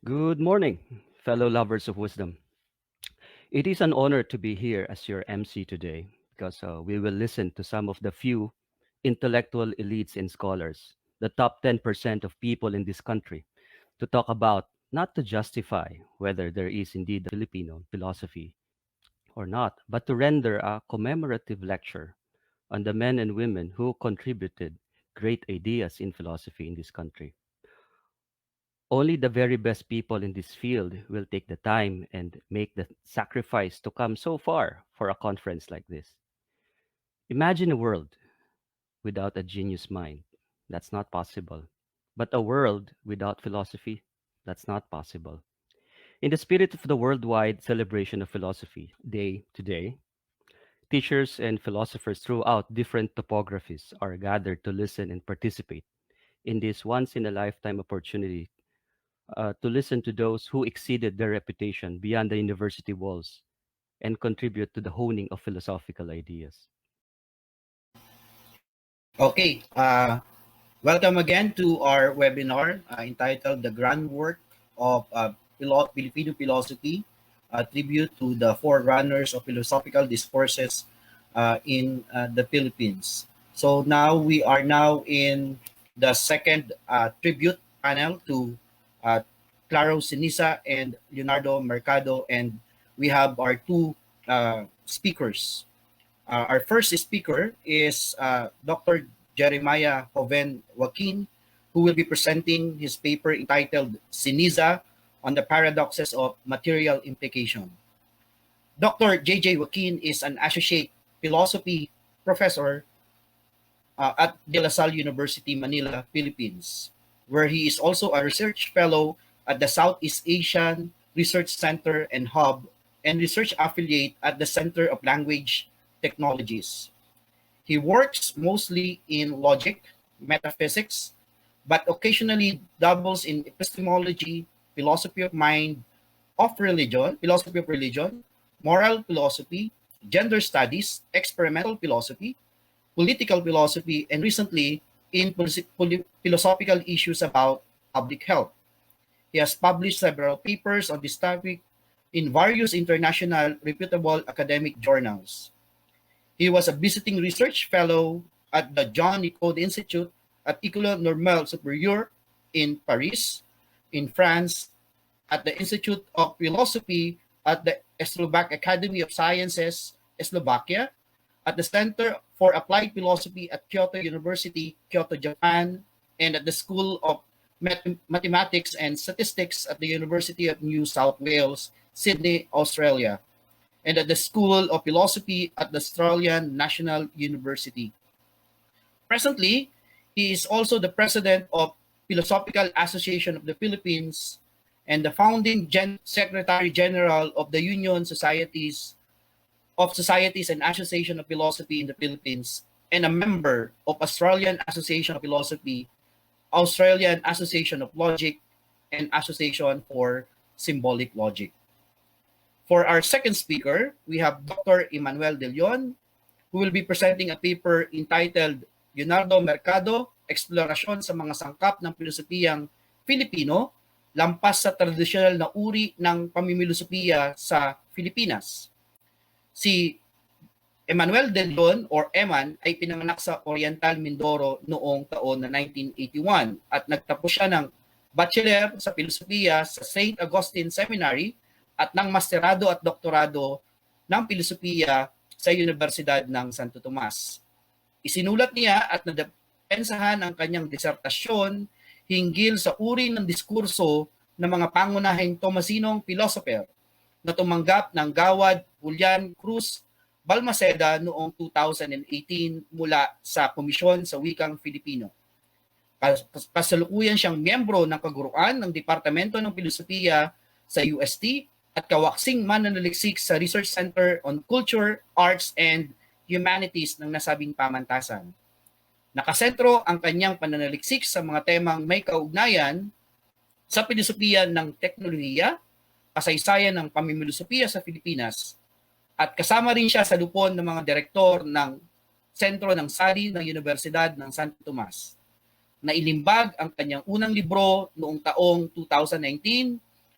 Good morning, fellow lovers of wisdom. It is an honor to be here as your MC today because we will listen to some of the few intellectual elites and scholars, the top 10% of people in this country, to talk about, not to justify whether there is indeed a Filipino philosophy or not, but to render a commemorative lecture on the men and women who contributed great ideas in philosophy in this country. Only the very best people in this field will take the time and make the sacrifice to come so far for a conference like this. Imagine a world without a genius mind. That's not possible. But a world without philosophy, that's not possible. In the spirit of the worldwide celebration of philosophy day today, teachers and philosophers throughout different topographies are gathered to listen and participate in this once in a lifetime opportunity to listen to those who exceeded their reputation beyond the university walls and contribute to the honing of philosophical ideas. Okay, welcome again to our webinar entitled The Groundwork of Filipino Philosophy, a tribute to the forerunners of philosophical discourses in the Philippines. So now we are now in the second tribute panel to uh, Claro Sinisa and Leonardo Mercado, and we have our two speakers. Our first speaker is Dr. Jeremiah Joven Joaquin, who will be presenting his paper entitled Synesis on the Paradoxes of Material Implication. Dr. Jj Joaquin is an associate philosophy professor at De La Salle University, Manila, Philippines, where he is also a research fellow at the Southeast Asian Research Center and Hub and research affiliate at the Center of Language Technologies. He works mostly in logic, metaphysics, but occasionally dabbles in epistemology, philosophy of mind, philosophy of religion, moral philosophy, gender studies, experimental philosophy, political philosophy, and recently in philosophical issues about public health. He has published several papers on this topic in various international reputable academic journals. He was a visiting research fellow at the Jean Nicode Institute at École Normale Supérieure in Paris, in France, at the Institute of Philosophy at the Slovak Academy of Sciences, Slovakia, at the Center for Applied Philosophy at Kyoto University, Kyoto, Japan, and at the School of Mathematics and Statistics at the University of New South Wales, Sydney, Australia, and at the School of Philosophy at the Australian National University. Presently, he is also the president of Philosophical Association of the Philippines and the founding Secretary General of the Union Societies and Association of Philosophy in the Philippines, and a member of Australian Association of Philosophy, Australian Association of Logic, and Association for Symbolic Logic. For our second speaker, we have Dr. Emmanuel De Leon, who will be presenting a paper entitled Leonardo Mercado, Eksplorasyon sa mga sangkap ng filosofiyang Filipino, lampas sa tradisyonal na uri ng pamimilosopiya sa Pilipinas. Si Emmanuel De Leon or Eman ay pinanganak sa Oriental Mindoro noong taon na 1981 at nagtapos siya ng Bachelor sa Filosofiya sa St. Augustine Seminary at ng Masterado at Doktorado ng Filosofiya sa Universidad ng Santo Tomas. Isinulat niya at nadepensahan ang kanyang disertasyon hinggil sa uri ng diskurso ng mga pangunahing Tomasinong philosopher na tumanggap ng Gawad Julian Cruz Balmaceda noong 2018 mula sa Komisyon sa Wikang Filipino. Kasalukuyan siyang miyembro ng kaguruan ng Departamento ng Filosofiya sa UST at kawaksing mananaliksik sa Research Center on Culture, Arts, and Humanities ng nasabing pamantasan. Nakasentro ang kanyang pananaliksik sa mga temang may kaugnayan sa filosofiya ng teknolohiya, kasaysayan ng pamimilosopiya sa Pilipinas, at kasama rin siya sa lupon ng mga direktor ng Sentro ng Sari ng Universidad ng Santo Tomas. Nailimbag ang kanyang unang libro noong taong 2019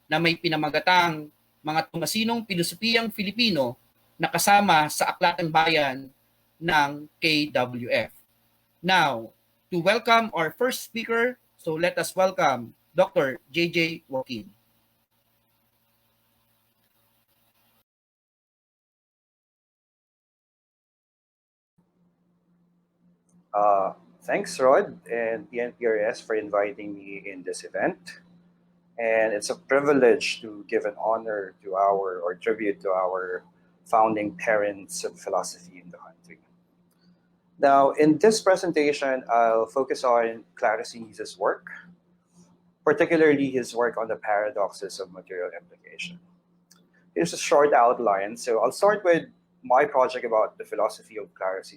na may pinamagatang mga tumasinong pilosopiyang Filipino na kasama sa Aklatang Bayan ng KWF. Now, to welcome our first speaker, so let us welcome Dr. Jj Joaquin. Thanks, Rod and PNPRS for inviting me in this event. And it's a privilege to give an honor to our, or tribute to our founding parents of philosophy in the country. Now, in this presentation, I'll focus on Clarice's work, particularly his work on the paradoxes of material implication. Here's a short outline. So I'll start with my project about the philosophy of Clarice.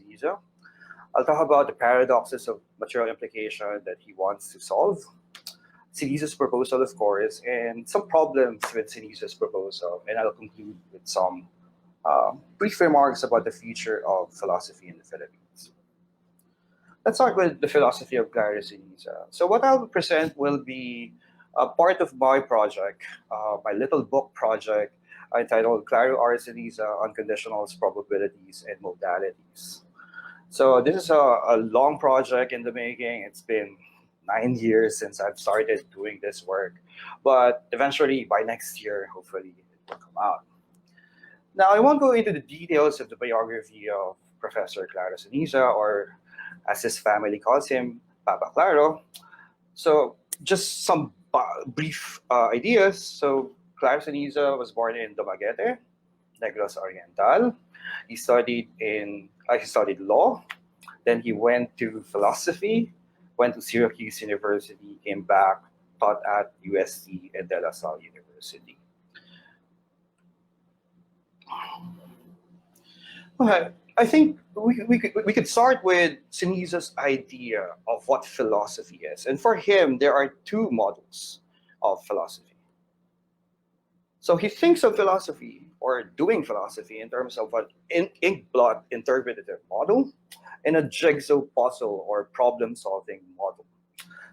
I'll talk about the paradoxes of material implication that he wants to solve, Synesis' proposal, of course, and some problems with Synesis' proposal, and I'll conclude with some brief remarks about the future of philosophy in the Philippines. Let's start with the philosophy of Clarice. So what I'll present will be a part of my project, my little book project entitled Claro R. Synesis on Conditionals, Probabilities, and Modalities. So this is a long project in the making. It's been 9 years since I've started doing this work, but eventually by next year, hopefully it will come out. Now, I won't go into the details of the biography of Professor Claro Synesis, or as his family calls him, Papa Claro. So just some brief ideas. So Claro Synesis was born in Dumaguete, Negros Oriental. He studied law. Then he went to philosophy, went to Syracuse University, came back, taught at UST and De La Salle University. Okay, I think we could start with Synesis' idea of what philosophy is. And for him, there are two models of philosophy. So he thinks of philosophy or doing philosophy in terms of an inkblot interpretative model and a jigsaw puzzle or problem-solving model.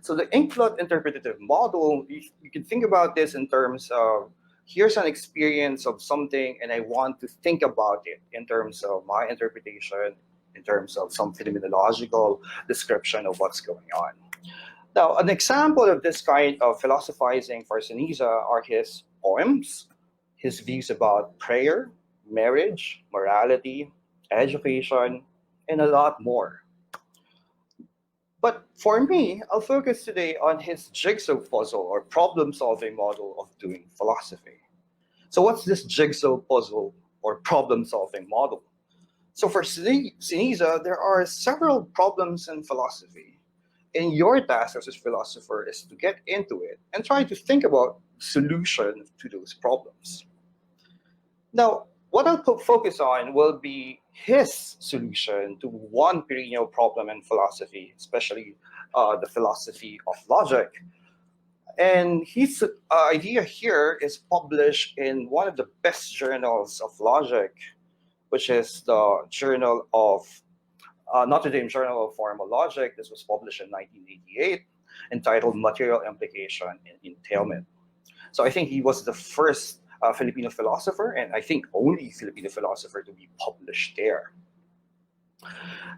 So the inkblot interpretative model, you can think about this in terms of, here's an experience of something and I want to think about it in terms of my interpretation, in terms of some phenomenological description of what's going on. Now, an example of this kind of philosophizing for Synesis are his poems, his views about prayer, marriage, morality, education, and a lot more. But for me, I'll focus today on his jigsaw puzzle or problem-solving model of doing philosophy. So what's this jigsaw puzzle or problem-solving model? So for Synesis, there are several problems in philosophy. And your task as a philosopher is to get into it and try to think about solution to those problems. Now, what I'll focus on will be his solution to one perennial problem in philosophy, especially the philosophy of logic. And his idea here is published in one of the best journals of logic, which is the Journal of Notre Dame Journal of Formal Logic. This was published in 1988, entitled Material Implication and Entailment. So I think he was the first Filipino philosopher, and I think only Filipino philosopher to be published there.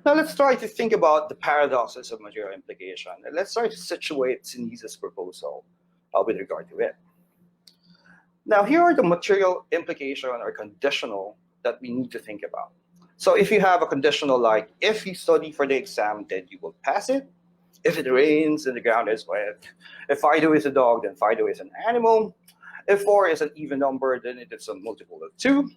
Now let's try to think about the paradoxes of material implication, and let's try to situate Synesis' proposal with regard to it. Now here are the material implication or conditional that we need to think about. So if you have a conditional like, if you study for the exam, then you will pass it. If it rains and the ground is wet. If Fido is a dog, then Fido is an animal. If 4 is an even number, then it is a multiple of 2.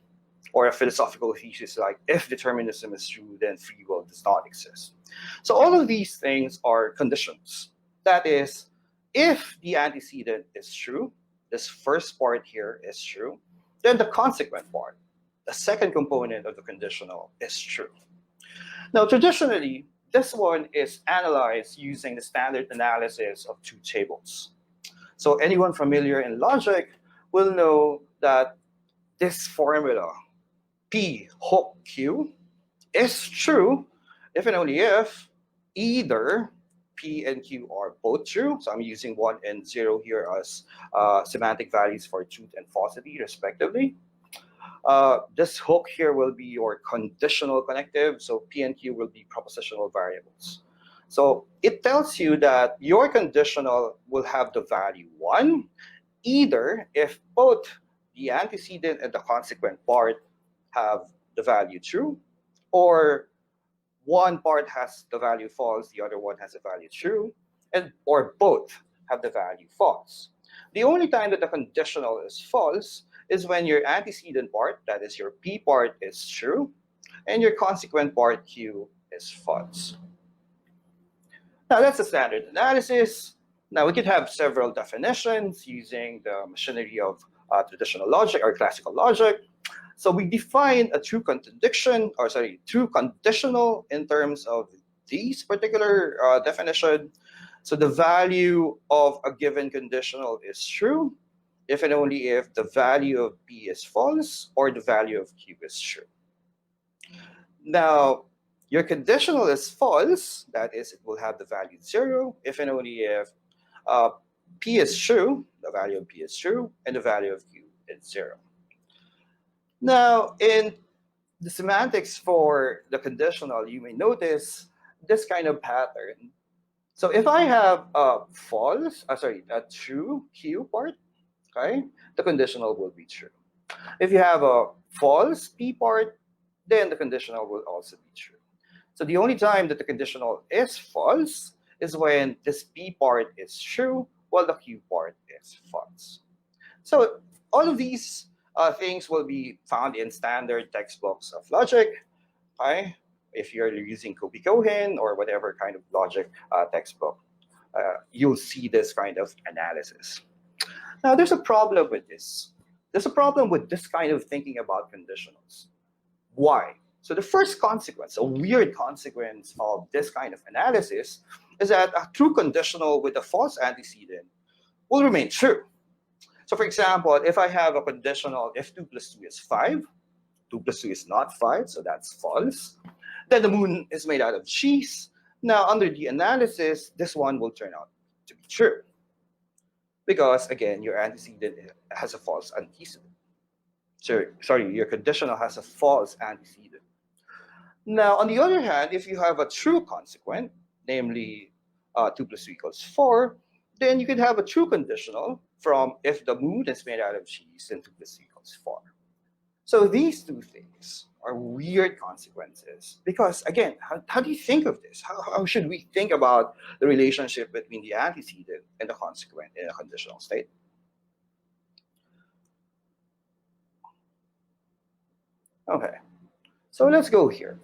Or a philosophical thesis like, if determinism is true, then free will does not exist. So all of these things are conditions. That is, if the antecedent is true, this first part here is true, then the consequent part, the second component of the conditional, is true. Now, traditionally, this one is analyzed using the standard analysis of two tables. So anyone familiar in logic will know that this formula, P hook Q, is true if and only if either P and Q are both true. So I'm using 1 and 0 here as semantic values for truth and falsity, respectively. This hook here will be your conditional connective. So P and Q will be propositional variables. So it tells you that your conditional will have the value 1, either if both the antecedent and the consequent part have the value true, or one part has the value false, the other one has the value true, and or both have the value false. The only time that the conditional is false is when your antecedent part, that is your P part, is true, and your consequent part, Q, is false. Now that's the standard analysis. Now we could have several definitions using the machinery of traditional logic or classical logic. So we define a true contradiction, or sorry, true conditional in terms of these particular definition. So the value of a given conditional is true if and only if the value of P is false or the value of Q is true. Now, your conditional is false, that is, it will have the value 0 if and only if P is true, the value of P is true, and the value of Q is 0. Now, in the semantics for the conditional, you may notice this kind of pattern. So if I have a true Q part, okay, the conditional will be true. If you have a false P part, then the conditional will also be true. So the only time that the conditional is false is when this P part is true while the Q part is false. So all of these things will be found in standard textbooks of logic. Okay? If you're using Kobe-Cohen or whatever kind of logic textbook, you'll see this kind of analysis. Now, there's a problem with this. There's a problem with this kind of thinking about conditionals. Why? So the first consequence, a weird consequence of this kind of analysis, is that a true conditional with a false antecedent will remain true. So for example, if I have a conditional, if 2 plus 2 is 5, 2 plus 2 is not 5, so that's false. Then the moon is made out of cheese. Now, under the analysis, this one will turn out to be true. Because, again, your antecedent has a false antecedent. Sorry, your conditional has a false antecedent. Now, on the other hand, if you have a true consequent, namely 2 plus 2 equals 4, then you could have a true conditional from if the moon is made out of cheese, then 2 plus 2 equals 4. So these two things are weird consequences because, again, how do you think of this? How should we think about the relationship between the antecedent and the consequent in a conditional state? Okay, so let's go here.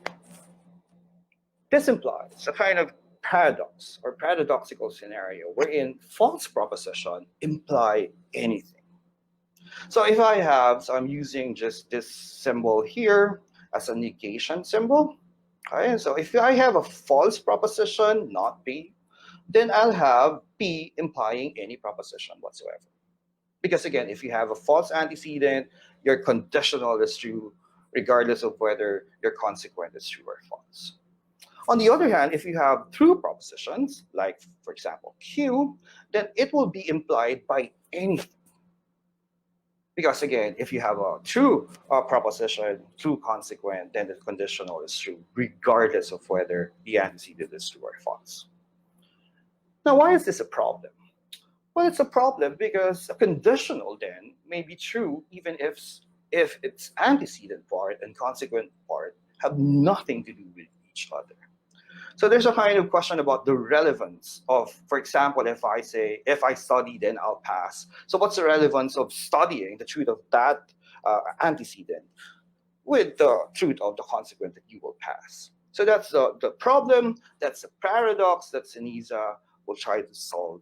This implies a kind of paradox or paradoxical scenario wherein false proposition imply anything. So if I have, so I'm using just this symbol here as a negation symbol. Okay, so if I have a false proposition, not P, then I'll have P implying any proposition whatsoever. Because again, if you have a false antecedent, your conditional is true, regardless of whether your consequent is true or false. On the other hand, if you have true propositions, like for example Q, then it will be implied by anything. Because again, if you have a true proposition, true consequent, then the conditional is true, regardless of whether the antecedent is true or false. Now, why is this a problem? Well, it's a problem because a conditional then may be true even if its antecedent part and consequent part have nothing to do with each other. So there's a kind of question about the relevance of, for example, if I say, if I study, then I'll pass. So what's the relevance of studying the truth of that antecedent with the truth of the consequent that you will pass? So that's the problem, that's the paradox that Synesis will try to solve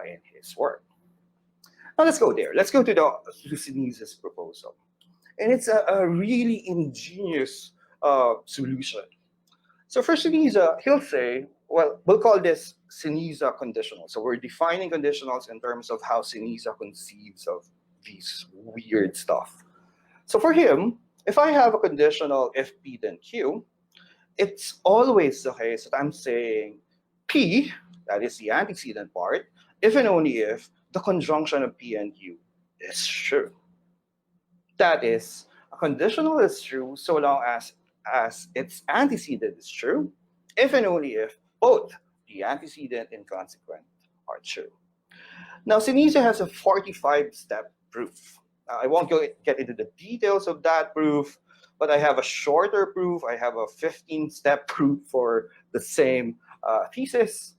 in his work. Now let's go there. Let's go to Synesis' proposal. And it's a really ingenious solution. So for Synesis, he'll say, well, we'll call this Synesis conditional. So we're defining conditionals in terms of how Synesis conceives of these weird stuff. So for him, if I have a conditional if P then Q, it's always the case that I'm saying P, that is the antecedent part, if and only if the conjunction of P and Q is true. That is, a conditional is true so long as its antecedent is true, if and only if both the antecedent and consequent are true. Now, Synesis has a 45-step proof. I won't get into the details of that proof, but I have a shorter proof. I have a 15-step proof for the same thesis.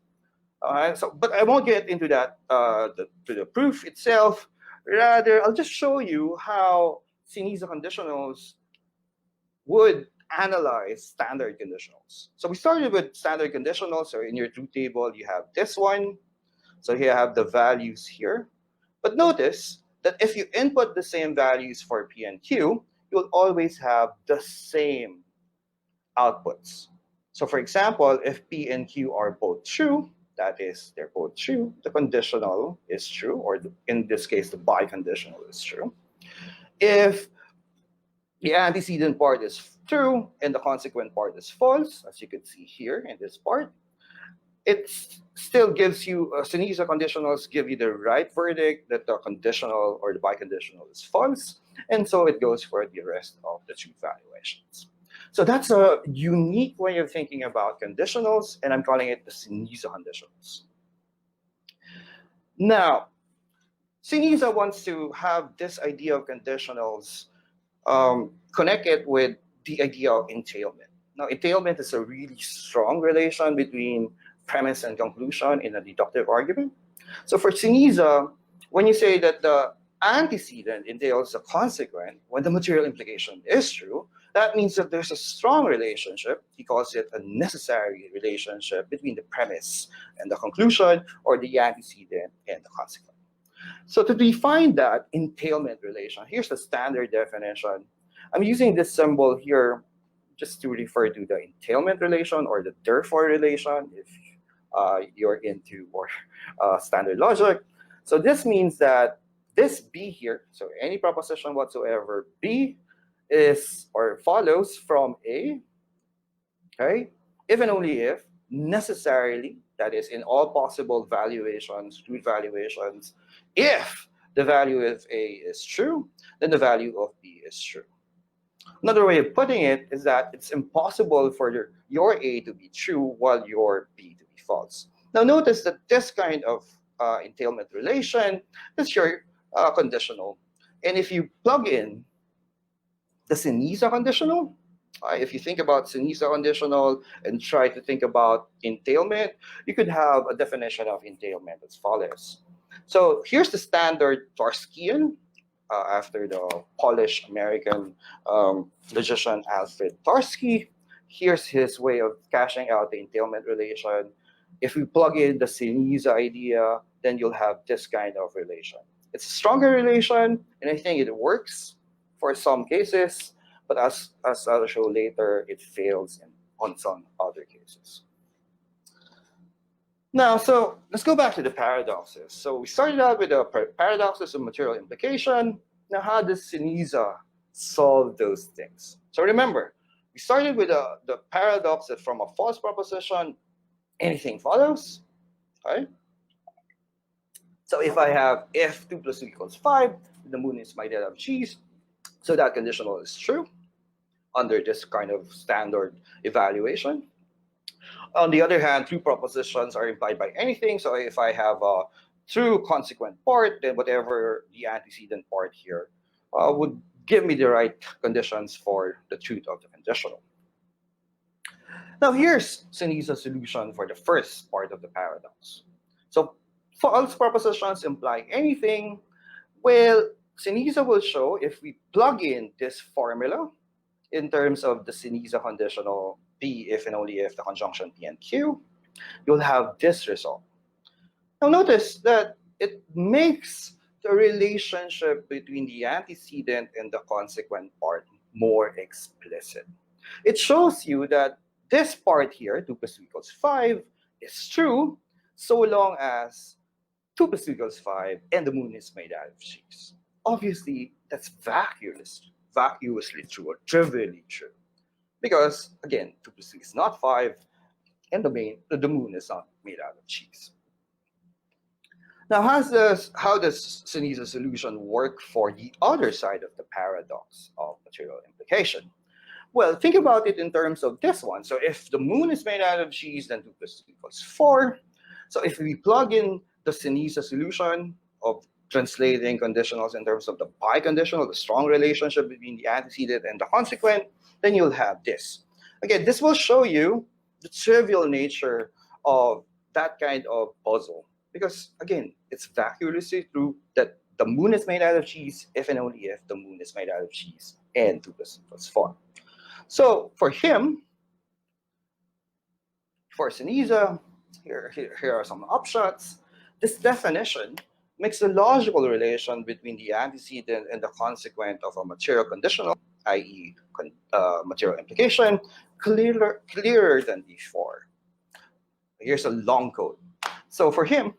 But I won't get into that to the proof itself. Rather, I'll just show you how Synesis conditionals would analyze standard conditionals. So we started with standard conditionals. So in your truth table, you have this one. So here I have the values here. But notice that if you input the same values for P and Q, you'll always have the same outputs. So for example, if P and Q are both true, that is, they're both true, the conditional is true, or in this case, the biconditional is true. If the antecedent part is true and the consequent part is false, as you can see here in this part, it still gives you, Synesis conditionals give you the right verdict that the conditional or the biconditional is false, and so it goes for the rest of the truth valuations. So that's a unique way of thinking about conditionals, and I'm calling it the Synesis conditionals. Now, Synesis wants to have this idea of conditionals connect it with the idea of entailment. Now, entailment is a really strong relation between premise and conclusion in a deductive argument. So for Synesis, when you say that the antecedent entails the consequent when the material implication is true, that means that there's a strong relationship. He calls it a necessary relationship between the premise and the conclusion, or the antecedent and the consequent. So to define that entailment relation, here's the standard definition. I'm using this symbol here just to refer to the entailment relation or the therefore relation if you're into more standard logic. So this means that this B here, so any proposition whatsoever, B is or follows from A, okay, if and only if necessarily, that is in all possible valuations, truth valuations, if the value of A is true, then the value of B is true. Another way of putting it is that it's impossible for your A to be true while your B to be false. Now notice that this kind of entailment relation is your conditional. And if you plug in the Synesis conditional, if you think about Synesis conditional and try to think about entailment, you could have a definition of entailment as follows. So here's the standard Tarskian, after the Polish American logician Alfred Tarski. Here's his way of cashing out the entailment relation. If we plug in the Synesis idea, then you'll have this kind of relation. It's a stronger relation, and I think it works for some cases, but as I'll show later, it fails on some other cases. Now, so let's go back to the paradoxes. So we started out with the paradoxes of material implication. Now, how does Synesis solve those things? So remember, we started with the paradox that from a false proposition, anything follows, right? So if I have if 2 plus 2 equals 5, the moon is my dead of cheese, so that conditional is true under this kind of standard evaluation. On the other hand, true propositions are implied by anything. So if I have a true consequent part, then whatever the antecedent part here would give me the right conditions for the truth of the conditional. Now here's Synesis' solution for the first part of the paradox. So false propositions imply anything. Well, Synesis will show if we plug in this formula in terms of the Synesis conditional P if and only if the conjunction P and Q, you'll have this result. Now notice that it makes the relationship between the antecedent and the consequent part more explicit. It shows you that this part here, 2 plus 2 equals 5, is true so long as 2 plus 2 equals 5 and the moon is made out of cheese. Obviously, that's vacuously true or trivially true. Because, again, 2 plus 2 is not 5, and the moon is not made out of cheese. Now, how does Synesis solution work for the other side of the paradox of material implication? Well, think about it in terms of this one. So if the moon is made out of cheese, then 2 plus 2 equals 4. So if we plug in the Synesis solution of translating conditionals in terms of the biconditional, the strong relationship between the antecedent and the consequent, then you'll have this. Again, this will show you the trivial nature of that kind of puzzle. Because again, it's vacuously true that the moon is made out of cheese if and only if the moon is made out of cheese and 2 plus 2 plus 4. So for him, for Synesis, here are some upshots. This definition makes a logical relation between the antecedent and the consequent of a material conditional, i.e. Material implication, clearer than before. Here's a long code. So for him,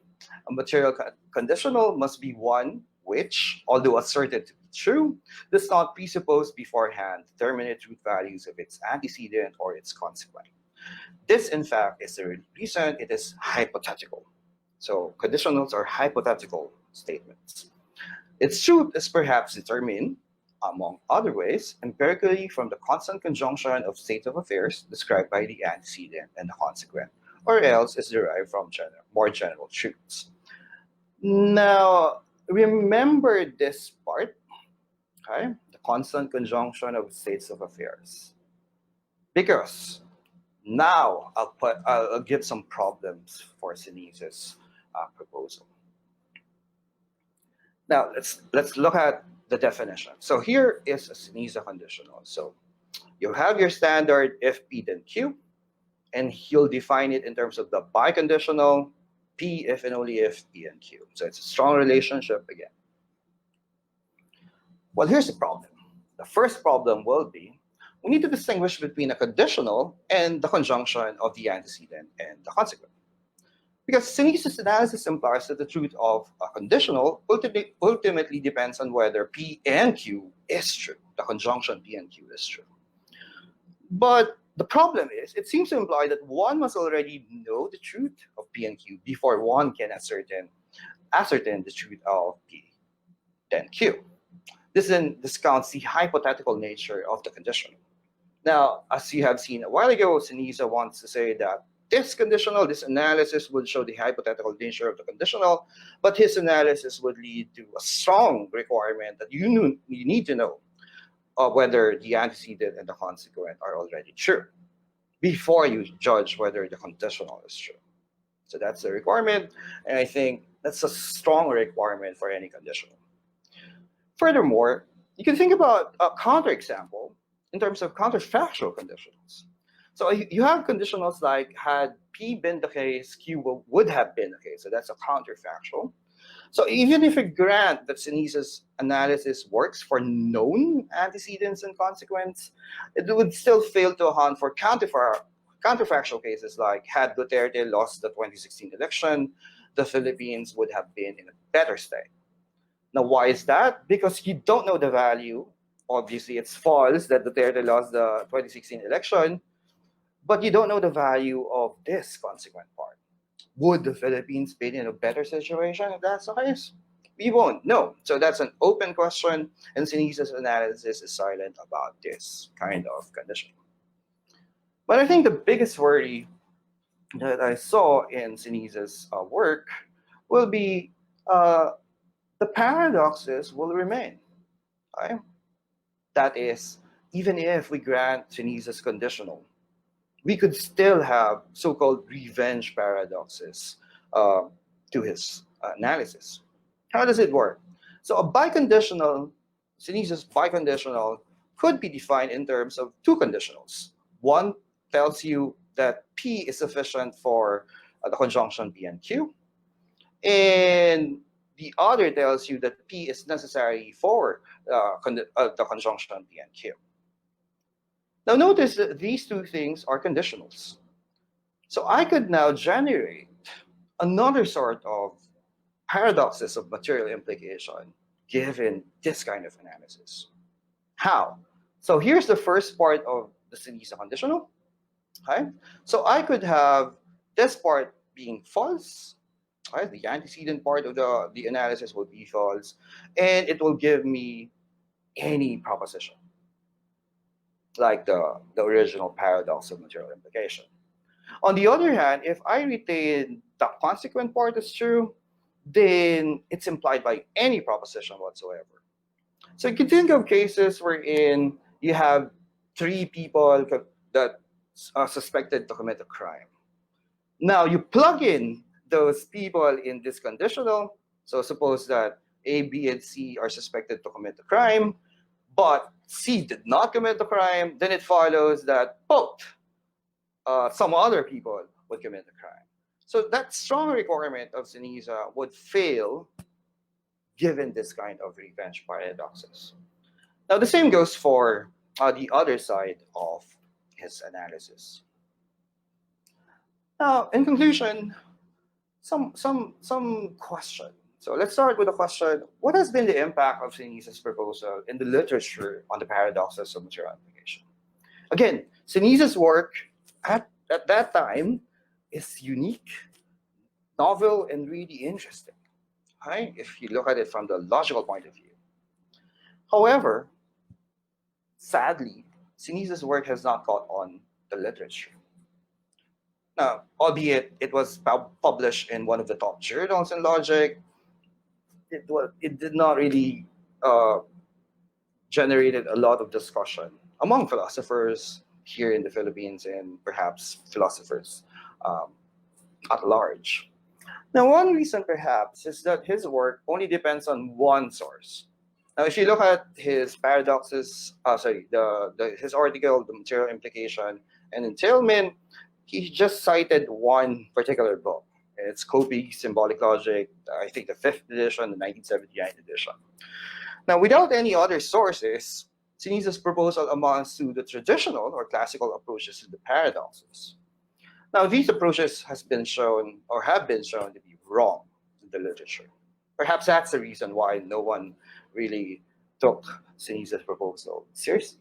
a material conditional must be one which, although asserted to be true, does not presuppose beforehand determinate truth values of its antecedent or its consequent. This, in fact, is the reason it is hypothetical. So conditionals are hypothetical statements. Its truth is perhaps determined, among other ways, empirically from the constant conjunction of states of affairs described by the antecedent and the consequent, or else is derived from more general truths. Now, remember this part, okay? The constant conjunction of states of affairs. Because now I'll give some problems for Synesis proposal. Now let's look at the definition. So here is a Synesis conditional. So you have your standard if P then Q, and he'll define it in terms of the biconditional P if and only if P and Q. So it's a strong relationship again. Well, here's the problem. The first problem will be we need to distinguish between a conditional and the conjunction of the antecedent and the consequent. Because Synesis analysis implies that the truth of a conditional ultimately depends on whether P and Q is true. The conjunction P and Q is true. But the problem is, it seems to imply that one must already know the truth of P and Q before one can ascertain the truth of P then Q. This then discounts the hypothetical nature of the conditional. Now, as you have seen a while ago, Synesis wants to say that this analysis would show the hypothetical nature of the conditional, but his analysis would lead to a strong requirement that you need to know whether the antecedent and the consequent are already true before you judge whether the conditional is true. So that's the requirement, and I think that's a strong requirement for any conditional. Furthermore, you can think about a counterexample in terms of counterfactual conditionals. So you have conditionals like had P been the case, Q would have been the case. So that's a counterfactual. So even if we grant that Synesis analysis works for known antecedents and consequents, it would still fail to account for counterfactual cases like had Duterte lost the 2016 election, the Philippines would have been in a better state. Now, why is that? Because you don't know the value. Obviously, it's false that Duterte lost the 2016 election, but you don't know the value of this consequent part. Would the Philippines be in a better situation if that's the case? We won't know. So that's an open question, and Synesis analysis is silent about this kind of condition. But I think the biggest worry that I saw in Synesis' work will be the paradoxes will remain. Right? That is, even if we grant Synesis conditional, we could still have so-called revenge paradoxes to his analysis. How does it work? So a biconditional, Synesis biconditional, could be defined in terms of two conditionals. One tells you that P is sufficient for the conjunction P and Q, and the other tells you that P is necessary for the conjunction P and Q. Now notice that these two things are conditionals. So I could now generate another sort of paradoxes of material implication given this kind of analysis. How? So here's the first part of the Synesis conditional. Okay? So I could have this part being false, right? The antecedent part of the analysis will be false, and it will give me any proposition, like the original paradox of material implication. On the other hand, if I retain the consequent part as true, then it's implied by any proposition whatsoever. So you can think of cases wherein you have three people that are suspected to commit a crime. Now you plug in those people in this conditional. So suppose that A, B, and C are suspected to commit a crime, but C did not commit the crime. Then it follows that both some other people would commit the crime. So that strong requirement of Synesis would fail given this kind of revenge paradoxes. Now the same goes for the other side of his analysis. Now, in conclusion, some question. So let's start with the question: what has been the impact of Synesis' proposal in the literature on the paradoxes of material application? Again, Synesis' work at that time is unique, novel, and really interesting. Right? If you look at it from the logical point of view. However, sadly, Synesis' work has not caught on the literature. Now, albeit it was published in one of the top journals in logic, it did not really uh, generated a lot of discussion among philosophers here in the Philippines and perhaps philosophers um, at large. Now, one reason perhaps is that his work only depends on one source. Now, if you look at his paradoxes, his article, the material implication and entailment, he just cited one particular book. It's Copy Symbolic Logic, I think the fifth edition, the 1979 edition. Now, without any other sources, Synesis' proposal amounts to the traditional or classical approaches to the paradoxes. Now, these approaches has been shown or have been shown to be wrong in the literature. Perhaps that's the reason why no one really took Synesis' proposal seriously.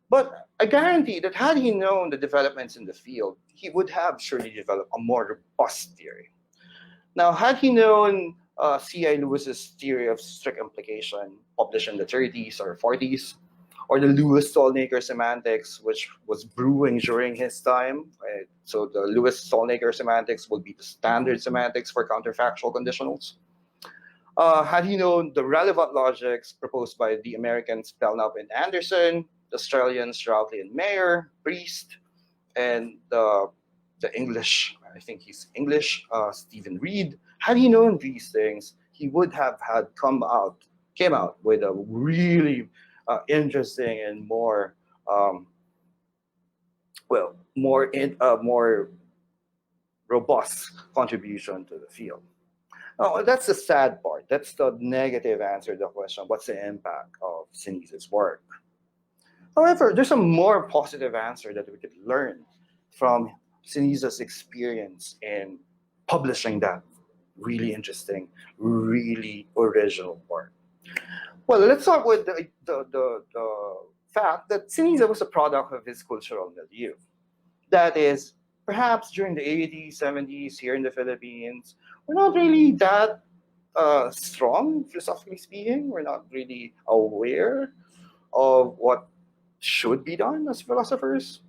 But I guarantee that had he known the developments in the field, he would have surely developed a more robust theory. Now, had he known C.I. Lewis's theory of strict implication, published in the 30s or 40s, or the Lewis-Stolnaker semantics, which was brewing during his time. Right? So the Lewis-Stolnaker semantics would be the standard semantics for counterfactual conditionals. Had he known the relevant logics proposed by the Americans Belknap and Anderson, the Australians Routley and Mayer, Priest, and the English, I think he's English, Stephen Reed, had he known these things, he would have came out with a really interesting and more more robust contribution to the field. Oh, that's the sad part. That's the negative answer to the question: what's the impact of Synesis' work? However, there's a more positive answer that we could learn from Synesis' experience in publishing that really interesting, really original work. Well, let's start with the fact that Synesis was a product of his cultural milieu. That is, perhaps during the 80s, 70s, here in the Philippines, we're not really that strong, philosophically speaking. We're not really aware of what should be done as philosophers.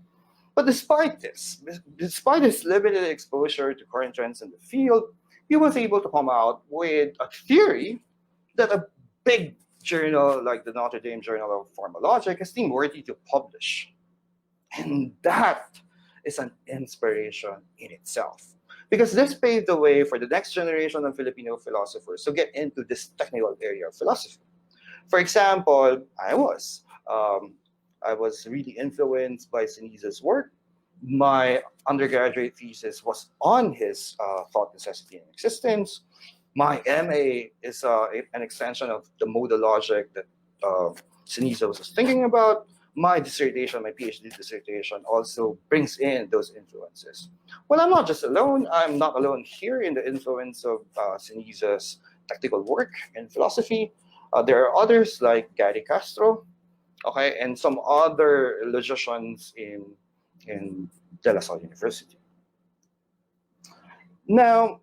But despite his limited exposure to current trends in the field, he was able to come out with a theory that a big journal like the Notre Dame Journal of Formal Logic is deemed worthy to publish. And that is an inspiration in itself. Because this paved the way for the next generation of Filipino philosophers to get into this technical area of philosophy. For example, I was really influenced by Synesis' work. My undergraduate thesis was on his thought, necessity, and existence. My MA is an extension of the modal logic that Synesis was thinking about. My dissertation, my PhD dissertation, also brings in those influences. Well, I'm not just alone. I'm not alone here in the influence of Synesis' technical work in philosophy. There are others like Gary Castro, okay, and some other logicians in in De La Salle University. Now,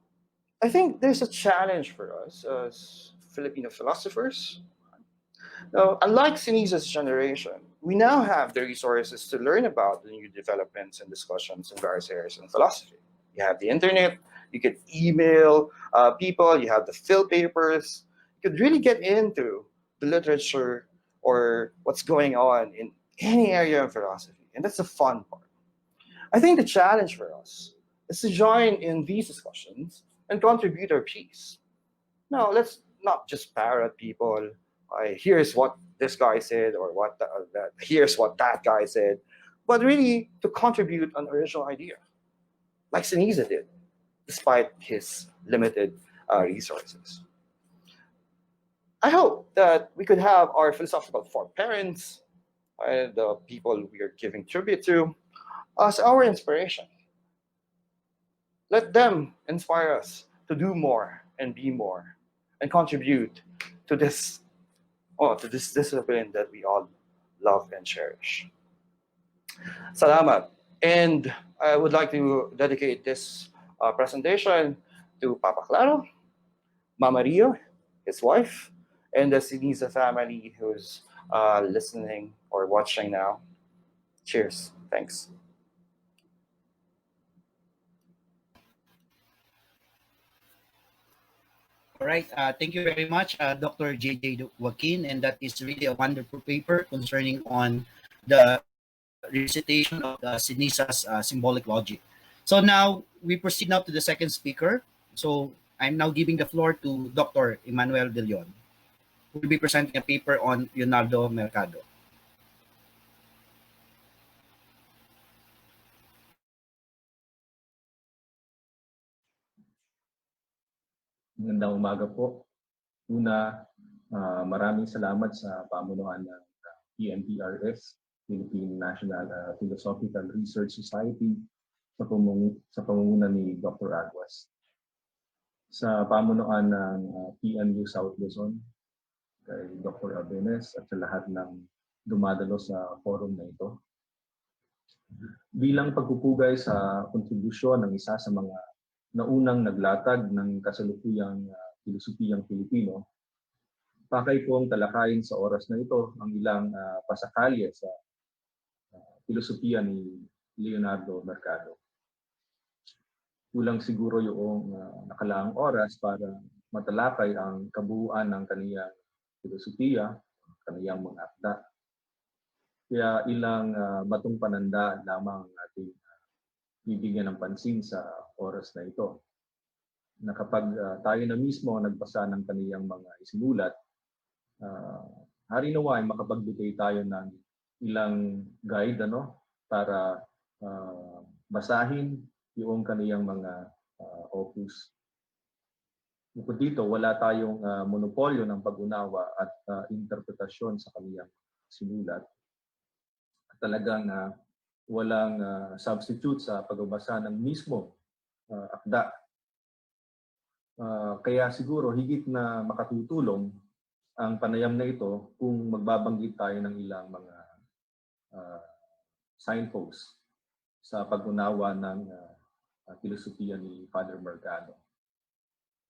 I think there's a challenge for us as Filipino philosophers. Now, unlike Synesis generation, we now have the resources to learn about the new developments and discussions in various areas in philosophy. You have the internet, you can email people, you have the Phil papers. You could really get into the literature or what's going on in any area of philosophy. And that's the fun part. I think the challenge for us is to join in these discussions and contribute our piece. No, let's not just parrot people. Here's what this guy said, or here's what that guy said, but really to contribute an original idea, like Sinisa did, despite his limited resources. I hope that we could have our philosophical forbearance, the people we are giving tribute to, as our inspiration. Let them inspire us to do more and be more and contribute to this discipline that we all love and cherish. Salamat. And I would like to dedicate this presentation to Papa Claro, Mama Rio, his wife, and the Sinisa family who's listening or watching now. Cheers. Thanks. All right. Thank you very much, Dr. Jj Joaquin, and that is really a wonderful paper concerning on the recitation of the Synesis symbolic logic. So now we proceed now to the second speaker. So I'm now giving the floor to Dr. Emmanuel De Leon, who will be presenting a paper on Leonardo Mercado. Magandang umaga po. Una, maraming salamat sa pamunuan ng PNPRS, Philippine National Philosophical Research Society, sa pamumuno ni Dr. Aguas. Sa pamunuan ng PNU South Luzon, kay Dr. Abenes at sa lahat ng dumadalo sa forum na ito. Bilang pagpupugay sa kontribusyon ng isa sa mga naunang naglatag ng kasalukuyang filosofiyang Pilipino, pakay kong talakayin sa oras na ito ang ilang pasakalye sa filosofiya ni Leonardo Mercado. Kulang siguro yung nakalaang oras para matalakay ang kabuuan ng kaniyang filosofiya, kaniyang mga akda. Kaya ilang batong pananda lamang ating bibigyan ng pansin sa oras na ito. Na kapag tayo na mismo nagbasa ng kaniyang mga isinulat, hari nawa ay makapagbigay tayo ng ilang guide para basahin yung kaniyang mga opus. Bukod dito, wala tayong monopolyo ng pag-unawa at interpretasyon sa kaniyang sinulat. Talagang walang substitute sa pagbabasa ng mismo akda. Kaya siguro higit na makatutulong ang panayam na ito kung magbabanggit tayo ng ilang mga signposts sa pag-unawa ng filosofiya ni Father Mercado.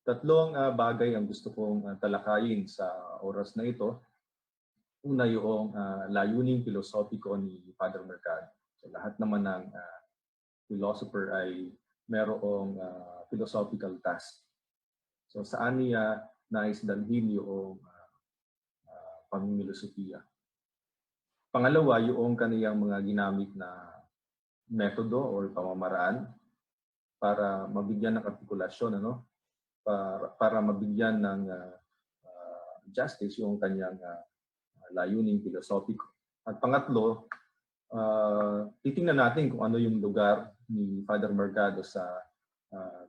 Tatlong bagay ang gusto kong talakayin sa oras na ito. Una yung layuning filosofiko ni Father Mercado. So, lahat naman ng philosopher ay merong philosophical task. So saan niya nais dalhin yung pamimilosofiya. Pangalawa, yung kaniyang mga ginamit na metodo o pamamaraan para mabigyan ng artikulasyon, para mabigyan ng justice yung kanyang layuning filosofiko. At pangatlo, titingnan natin kung ano yung lugar ni Father Mercado sa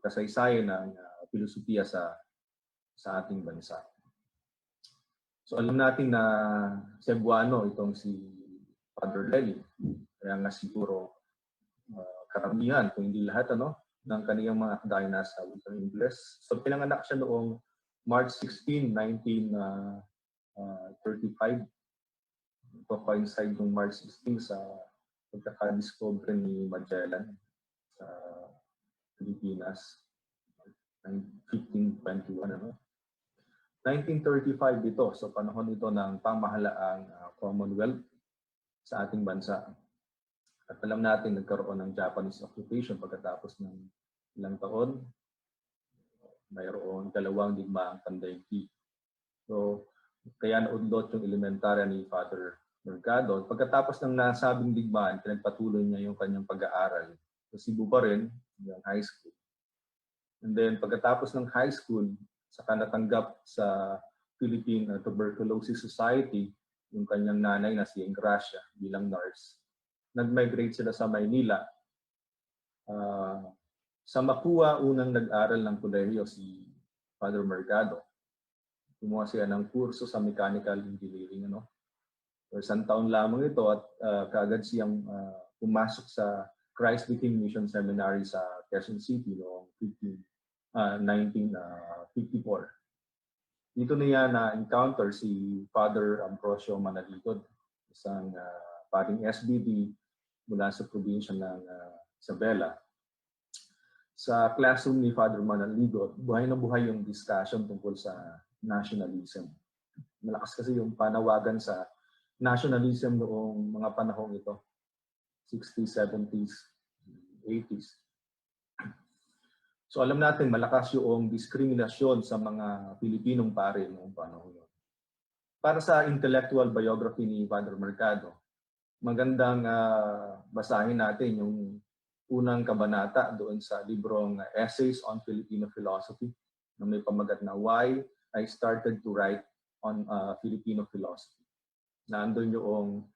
kasaysayan ng filosofiya sa ating bansa. So alam natin na Cebuano itong si Father Lenny. Kaya nga siguro karamihan, kung hindi lahat, ng kaniyang mga akda ay nasa wikang Ingles. So pinanganak siya noong March 16, 1935. Ito coincide ng March 16 sa pagkakadiscover ni Magellan sa Pilipinas, 1521, ano? 1935 dito, so panahon ito ng pamahalaang Commonwealth sa ating bansa. At alam natin, nagkaroon ng Japanese occupation pagkatapos ng ilang taon. Mayroon dalawang digmaang pandaigdig. So, kaya naudlot yung elementarya ni Father Mercado. Pagkatapos ng nasabing digmaan, pinagpatuloy niya yung kanyang pag-aaral sa Cebu pa rin, hanggang high school. And then, pagkatapos ng high school, saka natanggap sa Philippine Tuberculosis Society, yung kanyang nanay na si Ingracia bilang nurse. Nag-migrate sila sa Maynila. Sa Makua, unang nag-aral ng kolehiyo si Father Mercado. Kumuha siya ng kurso sa mechanical engineering. Ano? So, isang taon lamang ito at kaagad siyang pumasok sa Christ the King Mission Seminary sa Quezon City noong 1954. Dito niya na-encounter si Father Ambrosio Manaligod, isang paring SBD mula sa probinsya ng Isabela. Sa classroom ni Father Manaligod, buhay na buhay yung discussion tungkol sa nationalism. Malakas kasi yung panawagan sa nationalism noong mga panahong ito, 60s, 70s, 80s. So alam natin, malakas yung diskriminasyon sa mga Pilipinong pare noong panahon yun. Para sa intellectual biography ni Father Mercado, magandang basahin natin yung unang kabanata doon sa librong Essays on Filipino Philosophy na may pamagat na Why I Started to Write on Filipino Philosophy. Nandun yung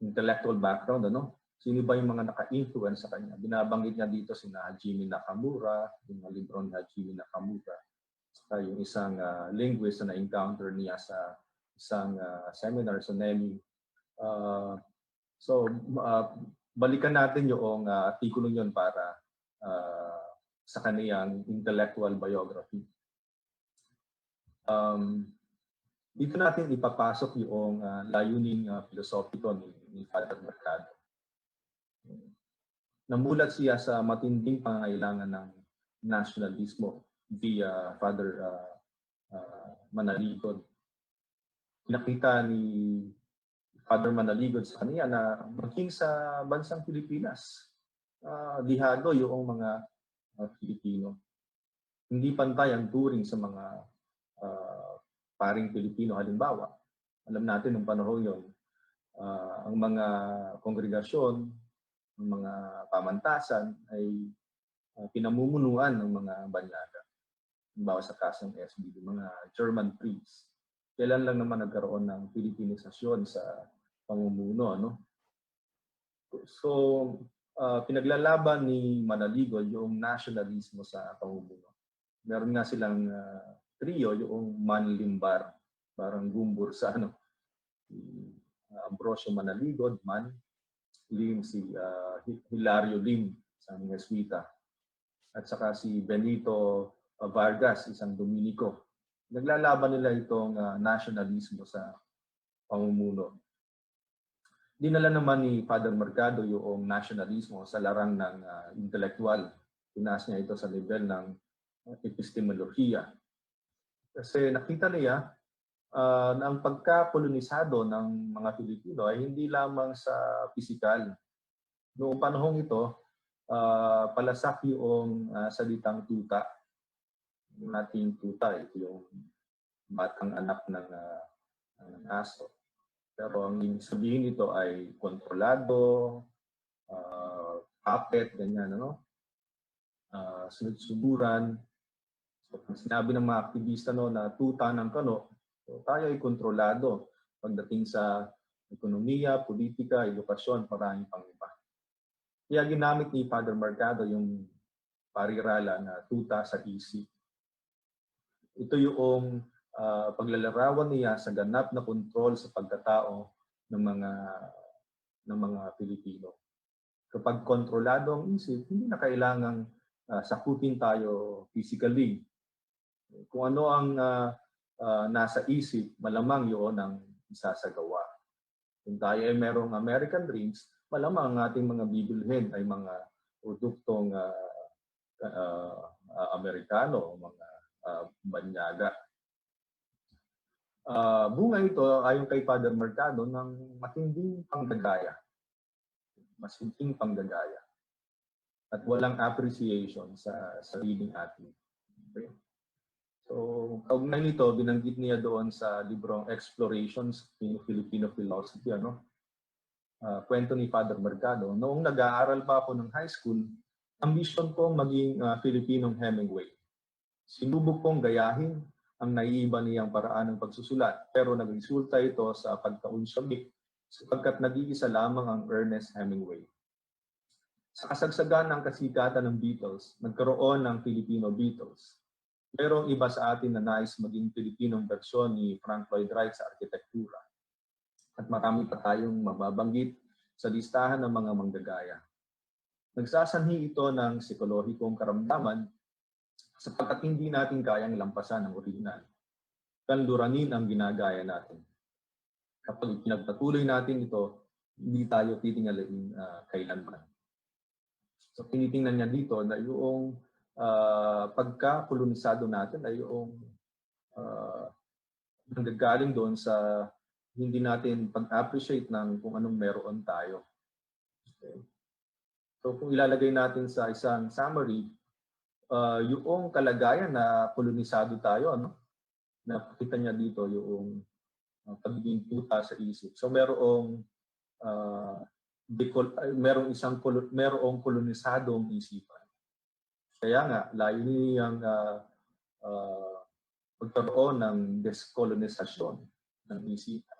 intellectual background, ano? Sino ba yung mga naka-influence sa kanya? Binabanggit niya dito si Hajime Nakamura, yung libro ni Hajime Nakamura. Saka yung isang linguist na na-encounter niya sa isang seminar sa NEMI. Balikan natin yung artikulo yun para sa kaniyang intellectual biography. Dito natin ipapasok yung layuning filosofiko ni Father Mercado. Namulat siya sa matinding pangangailangan ng nationalismo via Father Manaligod. Nakita ni Father Manaligod sa kanya na maging sa bansang Pilipinas, dihado yung mga Pilipino. Hindi pantay ang turing sa mga paring Pilipino. Halimbawa, alam natin nung panahon yun, ang mga kongregasyon, ang mga pamantasan ay pinamumunuan ng mga banyaga. Halimbawa sa kasong SBD, mga German priests. Kailan lang naman nagkaroon ng Filipinisasyon sa pamumuno, no? So, pinaglalaban ni Manaligod yung nationalismo sa pamumuno. Meron nga silang trio, yung Manlimbar, parang gumbur sa Ambrosio Manaligod, Lim, si Hilario Lim, isang Jesuita, at saka si Benito Vargas, isang Dominiko. Naglalaban nila itong nationalismo sa pamumuno. Dinala naman ni Father Mercado yung nationalismo sa larang ng intelektual. Tinaas niya ito sa level ng epistemolohiya. Kasi nakita niya na ang pagkakolonisado ng mga Pilipino ay hindi lamang sa pisikal. Noong panahong ito, palasak yung salitang tuta. Yung ating tuta, ito yung batang anak ng aso. Pero ang ibig sabihin nito ay kontrolado, puppet, ganyan, ano? Sunod-suburan. So, sinabi ng mga aktivista na tuta ng kano, so, tayo ay kontrolado pagdating sa ekonomiya, politika, edukasyon, maraming pang iba. Kaya ginamit ni Father Mercado yung parirala na tuta sa isip. Ito yung paglalarawan niya sa ganap na kontrol sa pagkatao ng mga Pilipino. Kapag kontrolado ang isip, hindi na kailangang sakutin tayo physically. Kung ano ang nasa isip, malamang yun ang isasagawa. Kung tayo ay merong American dreams, malamang ang ating mga bibilhin ay mga produktong Amerikano, mga banyaga. Bunga ito ayon kay Father Mercado ng matinding panggagaya. Matinding panggagaya. At walang appreciation sa sariling atin. Okay? So, kaugnay nito, binanggit niya doon sa librong Explorations in Filipino Philosophy, kwento ni Father Mercado. Noong nag-aaral pa ako ng high school, ambisyon kong maging Filipinong Hemingway. Sinubok kong gayahin ang naiiba niyang paraan ng pagsusulat, pero nagresulta ito sa pagkaunsyamik sapagkat nag-iisa lamang ang Ernest Hemingway. Sa kasagsagan ng kasikatan ng Beatles, nagkaroon ng Filipino Beatles. Merong iba sa atin na nais maging Pilipinong bersyon ni Frank Lloyd Wright sa arkitektura. At marami pa tayong mababanggit sa listahan ng mga manggagaya. Nagsasanhi ito ng psikolohikong karamdaman sapagkat hindi natin kayang lampasan ang orihinal. Kanluranin ang ginagaya natin. Kapag pinagpatuloy natin ito, hindi tayo titingalain kailanman. So tinitingnan niya dito na yung pagka-kolonisado natin ay yung nanggagaling doon sa hindi natin pag-appreciate ng kung anong meron tayo. Okay. So kung ilalagay natin sa isang summary, yung kalagayan na kolonisado tayo, napakita niya dito yung pagiging puta sa isip. So merong kolonisadong isipan. Kaya nga, layunin niyang pagkaroon ng deskolonisasyon ng isipan.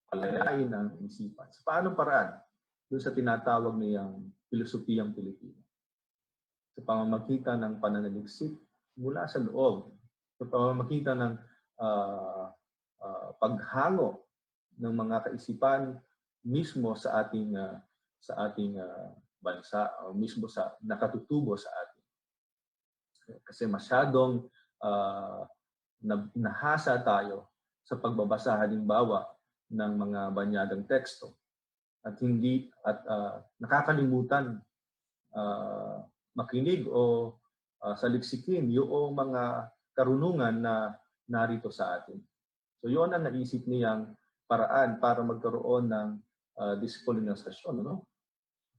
Palayain ang isipan. Sa paanong paraan? Doon sa tinatawag niyang filosofiyang Pilipino. Sa pamamagitan ng pananaliksik mula sa loob. Sa pamamagitan ng paghango ng mga kaisipan mismo sa ating bansa o mismo sa nakatutubo sa atin. Kasi masyadong nahasa tayo sa pagbabasa halimbawa ng mga banyagang teksto at nakakalimutan makinig o saliksikin yung mga karunungan na narito sa atin. So yun ang naisip niyang paraan para magkaroon ng deskolonisasyon.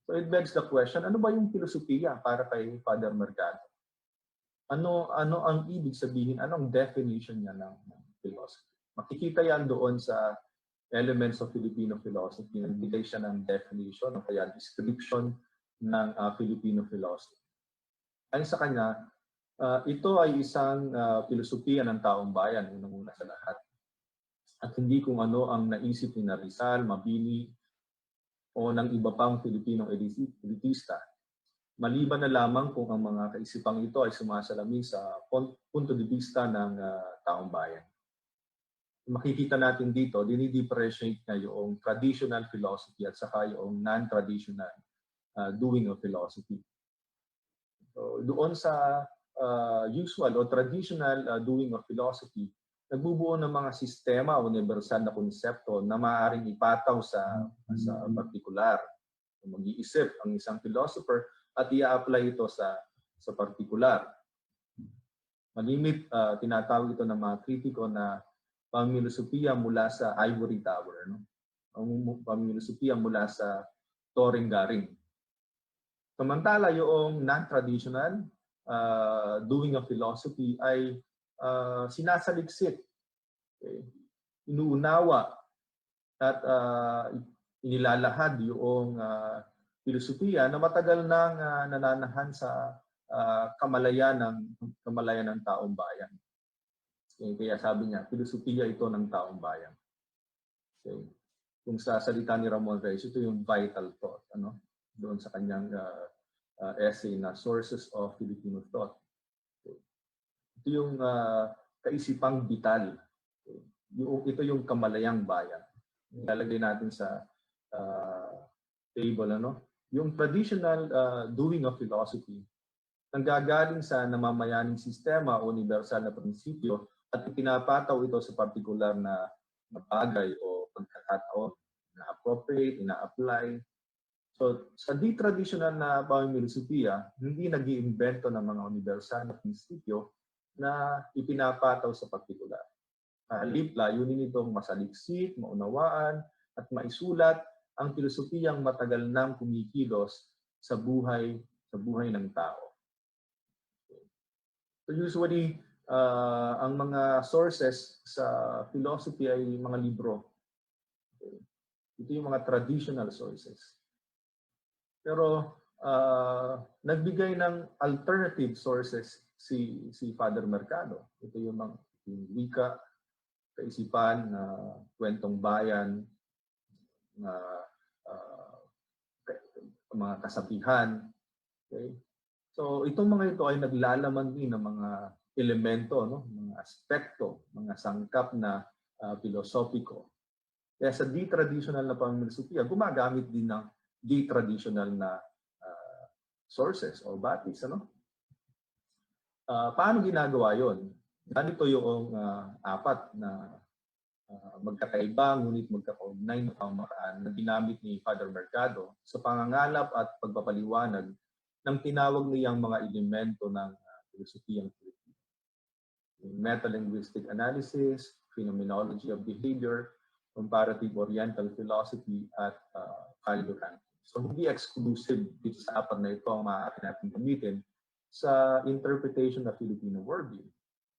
So it begs the question, ano ba yung filosofiya para kay Father Mercado? Ano ang ibig sabihin, anong definition niya ng philosophy? Makikita yan doon sa Elements of Filipino Philosophy. Nagbigay siya ng definition o kaya description ng Filipino philosophy. Ayon sa kanya, ito ay isang filosofiya ng taong bayan, unang-una sa lahat. At hindi kung ano ang naisip ni Rizal, Mabini, o ng iba pang Filipinong elitista. Maliban na lamang kung ang mga kaisipang ito ay sumasalamin sa punto de vista ng taong bayan. Makikita natin dito, dinidifferentiate na yung traditional philosophy at saka yung non-traditional doing of philosophy. So, doon sa usual o traditional doing of philosophy, nagbubuo ng mga sistema o universal na konsepto na maaaring ipataw sa partikular. Mag-iisip ang isang philosopher at i-apply ito sa partikular. Malimit, tinatawag ito ng mga kritiko na pamilosopiya mula sa ivory tower. Pamilosopiya mula sa toring-garing. Samantala, yung non-traditional doing of philosophy ay sinasaliksik, okay, inuunawa at inilalahad yung filosofiya na matagal nang nananahan sa kamalayan ng taong bayan. Okay, kaya sabi niya, filosofiya ito ng taong bayan. Okay. Kung sa salita ni Ramon Reyes, ito yung vital thought, doon sa kanyang essay na Sources of Filipino Thought. Okay. Ito yung kaisipang vital. Okay. Ito yung kamalayang bayan. Ilalagay natin sa table, yung traditional doing of philosophy, nanggagaling sa namamayaning sistema o universal na prinsipyo at ipinapataw ito sa partikular na bagay o pagkakataon. ina-appropriate, ina-apply. So sa di-traditional na pamimilosopiya, hindi nag-iimbento ng mga universal na prinsipyo na ipinapataw sa partikular. Halip, layunin nitong masaliksik, maunawaan, at maisulat ang filosofiyang matagal nang kumikilos sa buhay ng tao. So usually, ang mga sources sa philosophy ay mga libro. Ito yung mga traditional sources. Pero nagbigay ng alternative sources si Father Mercado. Ito yung mga wika, kaisipan, kwentong bayan, mga kasabihan. Okay? So itong mga ito ay naglalaman din ng mga elemento, no? Mga aspekto, mga sangkap na filosofiko. Kaya sa di-traditional na pamimilosopiya, gumagamit din ng di-traditional na sources o batis. Ano? Paano ginagawa yon? Ganito yung apat na magkakaiba ngunit magkakaugnay na pamamaraan na ginamit ni Father Mercado sa pangangalap at pagpapaliwanag ng tinawag niyang mga elemento ng filosofiyang Pilipino. Metalinguistic analysis, phenomenology of behavior, comparative oriental philosophy, at value ranking. So hindi exclusive dito sa apat na ito ang maaari natin gamitin sa interpretation of Filipino worldview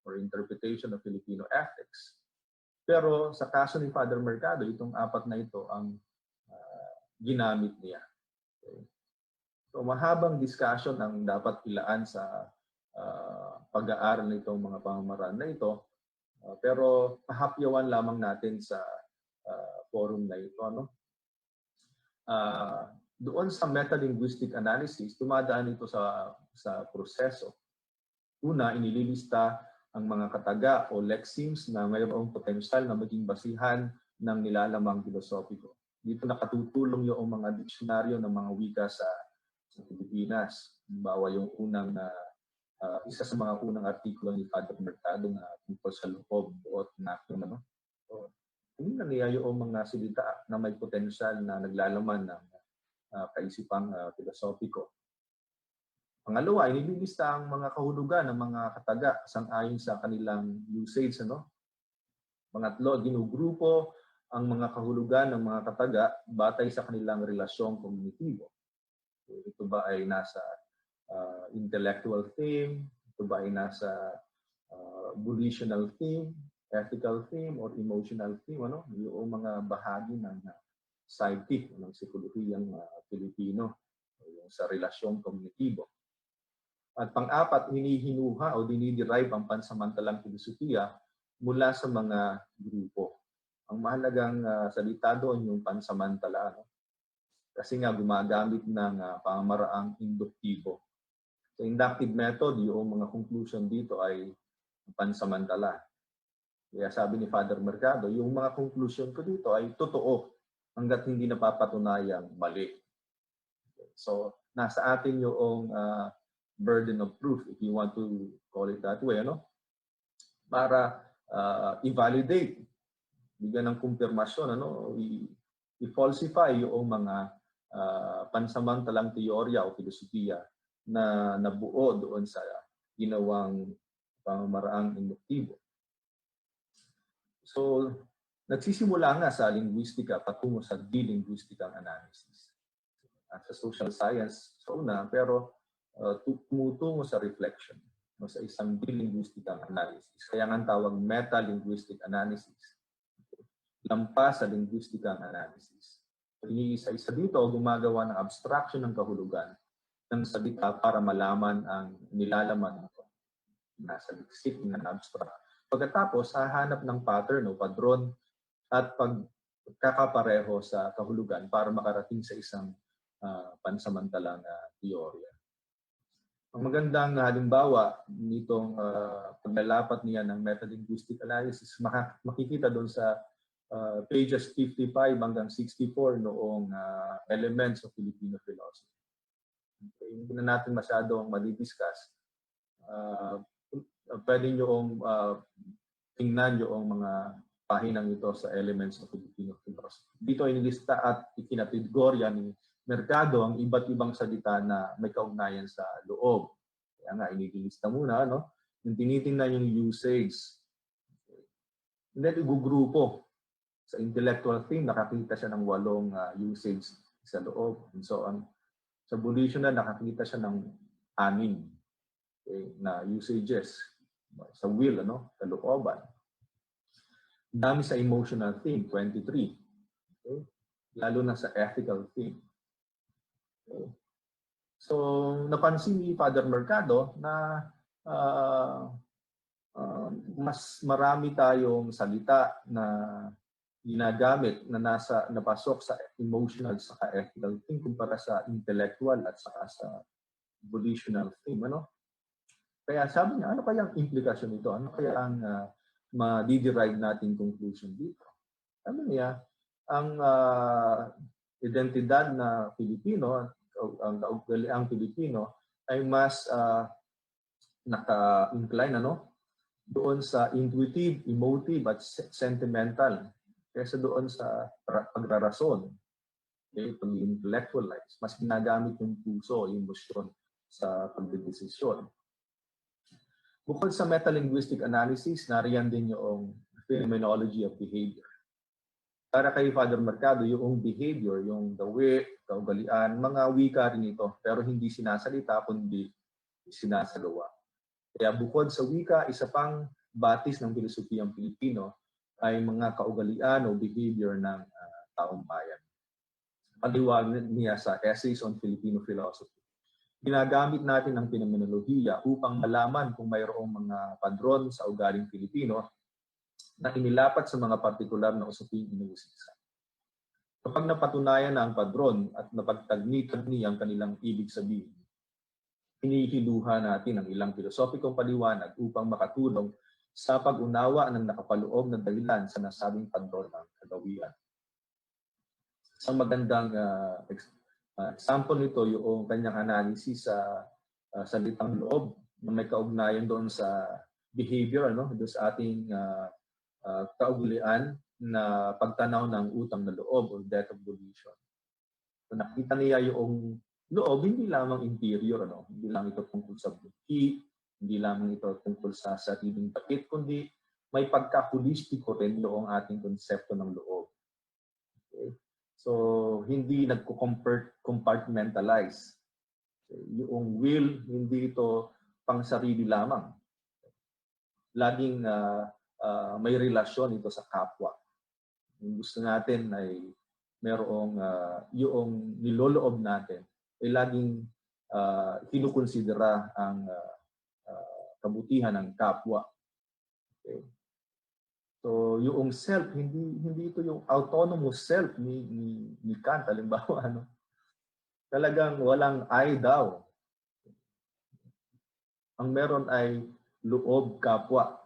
or interpretation of Filipino ethics. Pero sa kaso ni Father Mercado, itong apat na ito ang ginamit niya. Okay. So mahabang discussion ang dapat ilaan sa pag-aaral nitong mga pamamaraan na ito. Pero pahapyawan lamang natin sa forum na ito. Ano? Doon sa metalinguistic analysis, dumadaan ito sa proseso. Una, inililista ang mga kataga o lexims na mayroong potensyal na maging basihan ng nilalamang filosofiko. Dito nakatutulong yung mga diksyonaryo ng mga wika sa Pilipinas. Halimbawa yung isa sa mga unang artikulo ni Father Mercado na tungkol sa loob o nakin. Ano? So, hindi na niya yung mga silita na may potensyal na naglalaman ng kaisipang filosofiko. Pangalawa, inililista ang mga kahulugan ng mga kataga sang-ayon sa kanilang usage. Ano? Pangatlo, ginugrupo ang mga kahulugan ng mga kataga batay sa kanilang relasyong kognitibo. Ito ba ay nasa intellectual theme? Ito ba ay nasa volitional theme, ethical theme, or emotional theme? Ano? Yung mga bahagi ng psychic, ng psikolohiyang Pilipino, yung sa relasyong kognitibo. At pang-apat, hinihinuha o diniderive ang pansamantalang filosofiya mula sa mga grupo. Ang mahalagang salita doon yung pansamantala. No? Kasi nga gumagamit ng pamamaraang induktibo. Sa inductive method, yung mga conclusion dito ay pansamantala. Kaya sabi ni Father Mercado, yung mga conclusion ko dito ay totoo hanggat hindi napapatunayang mali. So, nasa atin yung burden of proof, if you want to call it that way, ano? Para i-validate, bigyan ng kumpirmasyon, ano? I-falsify yung mga pansamantalang teorya o filosofiya na nabuo doon sa ginawang pamamaraang induktibo. So, nagsisimula nga sa linguistika patungo sa di-linguistikang analysis. At sa social science, sa una, pero tumutungo sa reflection sa isang di-linguistikang analysis. Kaya nga tawag meta-linguistic analysis. Lampas sa linguistikang analysis. Iniisa-isa dito, gumagawa ng abstraction ng kahulugan ng salita para malaman ang nilalaman nito. Nasa leksik, na abstract. Pagkatapos, hahanap ng pattern o padron at pagkakapareho sa kahulugan para makarating sa isang pansamantalang teorya. Ang magandang halimbawa nitong paglalapat niya ng metalinguistic analysis, makikita doon sa pages 55 hanggang 64 noong Elements of Filipino Philosophy. Okay, hindi na natin masyadong madidiscuss. Pwede nyo tingnan yung mga pahinang ito sa Elements of Filipino Philosophy. Dito ay nilista at ikinakategorya ni Mercado ang iba't ibang salita na may kaugnayan sa loob. Kaya nga, inilista muna, no? Yung tinitingnan yung usage. And then, igugrupo. Sa intellectual theme, nakakita siya ng 8 usage sa loob. And so on. Sa volitional, nakakita siya ng 6 na usages. Sa will, sa looban. Dami sa emotional theme, 23. Okay? Lalo na sa ethical theme. Okay? So, napansin ni Father Mercado na mas marami tayong salita na ginagamit na napasok sa emotional sa ethical theme kumpara sa intellectual at saka sa volitional theme. Kaya sabi niya, ano kaya ang implikasyon nito? Ano kaya ang ma-derive nating conclusion dito? Sabi niya, ang identidad na Filipino, ang kaugaliang Filipino, ay mas naka-incline doon sa intuitive, emotive, at sentimental kaysa doon sa pagrarason. Okay? Pag-intellectualize. Mas ginagamit yung puso, yung emosyon sa pagdedesisyon. Bukod sa metalinguistic analysis, nariyan din yung phenomenology of behavior. Para kay Father Mercado, yung behavior, yung the way, kaugalian, mga wika rin ito, pero hindi sinasalita, kundi sinasagawa. Kaya bukod sa wika, isa pang batis ng filosofiyang Pilipino ay mga kaugalian o behavior ng taong bayan. Paliwanag niya sa Essays on Filipino Philosophy. Ginagamit natin ang phenomenolohiya upang malaman kung mayroong mga padron sa ugaling Pilipino na inilapat sa mga partikular na usaping inuusisa. Kapag napatunayan na ang padron at napagtagni-tagni ang kanilang ibig sabihin, hinihiluha natin ang ilang filosopikong paliwanag upang makatulong sa pag-unawa ng nakapaloob na dahilan sa nasabing padron ng kagawian. Isang magandang example nito yung kanyang analysis sa salitang loob na may kaugnayan doon sa behavior, doon sa ating kaugalian na pagtanaw ng utang na loob or debt of volition. So, nakita niya yung loob, hindi lamang interior, hindi lang ito tungkol sa buti, hindi lamang ito tungkol sa sariling takit, kundi may pagka-holistiko rin yung ating konsepto ng loob. Okay? So, hindi nagko-compartmentalize. Yung will, hindi ito pang sarili lamang. Laging may relasyon ito sa kapwa. Yung gusto natin ay merong yung niloloob natin ay laging kinukonsidera ang kabutihan ng kapwa. Okay? So, yung self, hindi ito yung autonomous self ni Kant, halimbawa, Talagang walang I daw. Ang meron ay loob kapwa.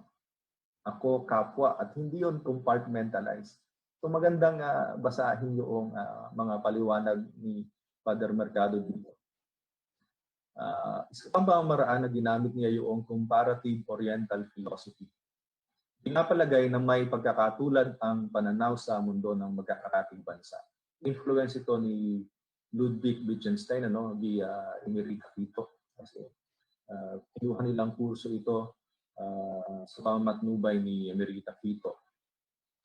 Ako kapwa. At hindi yun compartmentalized. So, magandang basahin yung mga paliwanag ni Father Mercado dito. Isa pang pamamaraan na ginamit niya yung comparative oriental philosophy. Pinapalagay na may pagkakatulad ang pananaw sa mundo ng magkakarating bansa. Influence ito ni Ludwig Wittgenstein, di Emerita Fito. Kasi kinuha nilang kurso ito sa pamamatnubay ni Emerita Fito.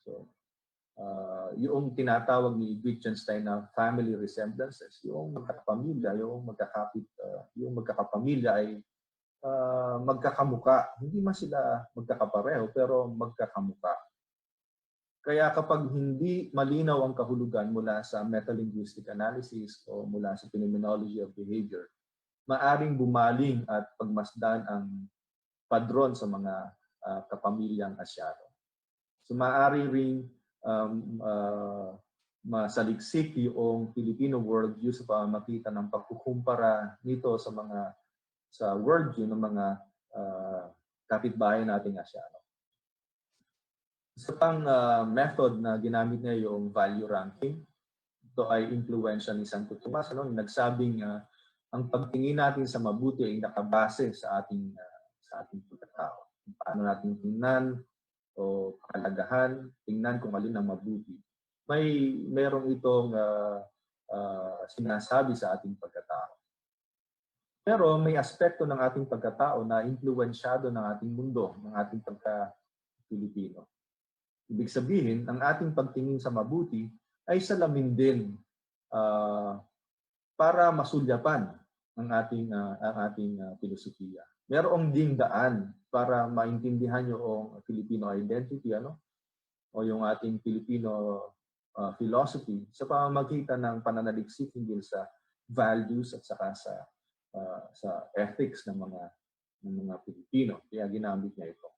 So, yung tinatawag ni Wittgenstein na family resemblances, yung magkakapamilya, yung magkakapamilya ay magkakamuka. Hindi man sila magkakapareho, pero magkakamuka. Kaya kapag hindi malinaw ang kahulugan mula sa metalinguistic analysis o mula sa phenomenology of behavior, maaring bumaling at pagmasdan ang padron sa mga kapamilyang Asyano. So maaari ring masaliksik yung Filipino worldview sa pamamagitan ng pagkukumpara nito sa worldview ng mga kapitbahay nating Asyano. Isa pang method na ginamit niya yung value ranking. Ito ay influensya ni Santo Tomas, nagsabing ang pagtingin natin sa mabuti ay nakabase sa ating pagkatao. Paano natin tingnan o kalagahan, tingnan kung alin ang mabuti. merong itong sinasabi sa ating pagkatao. Pero may aspekto ng ating pagkatao na impluwensyado ng ating mundo, ng ating pagka-Pilipino. Ibig sabihin, ang ating pagtingin sa mabuti ay salamin din para masulyapan ang ating filosofiya. Merong ding daan para maintindihan yung Filipino identity, o yung ating Filipino philosophy sa pamamagitan ng pananaliksik hinggil sa values at saka sa ethics ng mga Pilipino. Kaya ginamit niya ito.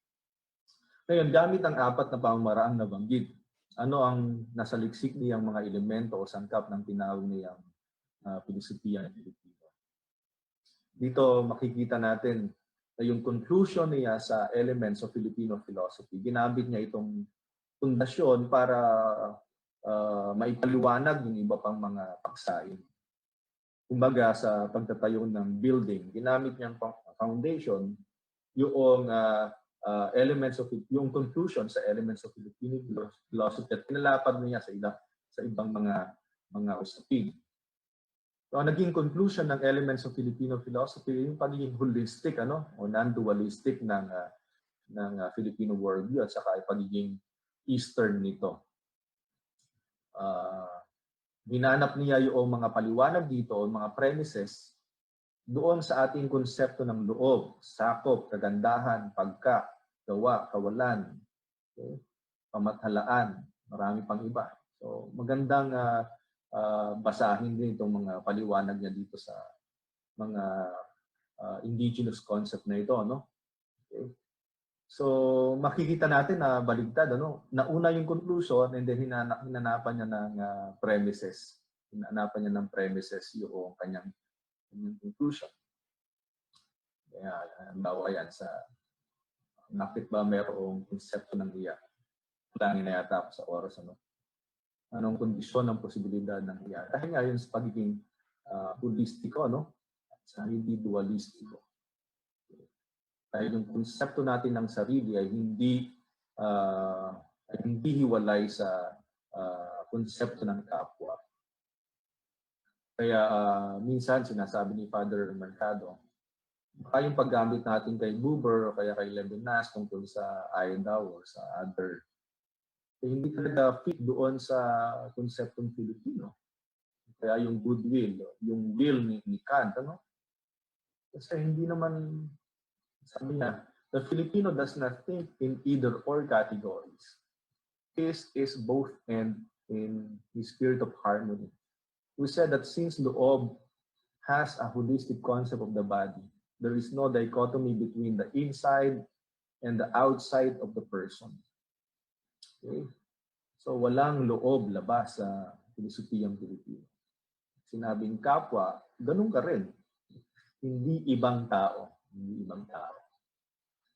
Ngayon, gamit ang apat na pamamaraang nabanggit, ano ang nasa liksik niyang mga elemento o sangkap ng tinawag niyang filosofiya ng Pilipino. Dito makikita natin na yung conclusion niya sa elements of Filipino philosophy, ginamit niya itong pundasyon para maipaliwanag yung iba pang mga paksain. Kumbaga sa pagtatayo ng building, ginamit niyang foundation yung elements of yung conclusion sa elements of Filipino philosophy at pinalapad niya sa ibang mga usapin. So, ang naging conclusion ng elements of Filipino philosophy yung pagiging holistic o non-dualistic ng Filipino worldview at saka pagiging Eastern nito. Hinanap niya yung mga paliwanag dito o mga premises doon sa ating konsepto ng loob, sakop, kagandahan, pagka, gawa, kawalan, okay, pamathalaan, marami pang iba. So magandang basahin din itong mga paliwanag niya dito sa mga indigenous concept na ito, Okay. So makikita natin na baligtad, nauna yung conclusion and then hinanapan niya ng premises. Hinanapan niya ng premises yung kanyang conclusion. Kaya halimbawa yan sa bakit ba mayroong konsepto ng hiya? Langin na yata ako sa oras. Anong kondisyon ng posibilidad ng hiya? Dahil nga yun sa pagiging holistiko, sa hindi dualistiko. Dahil yung konsepto natin ng sarili ay hindi hiwalay sa konsepto ng kapwa. Kaya minsan sinasabi ni Father Mercado, baka yung paggamit natin kay Buber o kaya kay Levinas tungkol sa Idaw or sa other, hindi talaga fit doon sa konseptong Filipino. Kaya yung goodwill, yung will ni Kant, kasi hindi naman, sabi niya, the Filipino does not think in either or categories. His is both and in the spirit of harmony. We said that since loob has a holistic concept of the body, there is no dichotomy between the inside and the outside of the person. Okay? So walang loob labas sa filosofiyang Pilipino. Sinabing kapwa, ganun ka rin. Hindi ibang tao. Hindi ibang tao.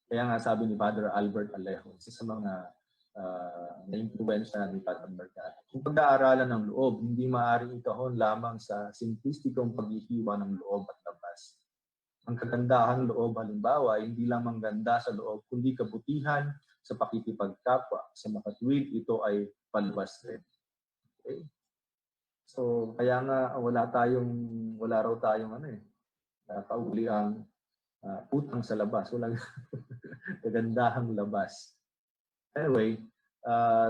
Kaya nga sabi ni Father Albert Alejo, isa sa mga na-influensya ni Father Mercado. Kung pag-aaralan ng loob, hindi maaaring ikahon lamang sa simplistikong paghihiwa ng loob at labas. Ang kagandahang loob, halimbawa, hindi lamang ganda sa loob, kundi kabutihan sa pakikipagkapwa. Sa makatwid, ito ay palabas rin. Okay? So, kaya nga wala raw tayong kauliang utang sa labas. Walang kagandahang labas. Anyway,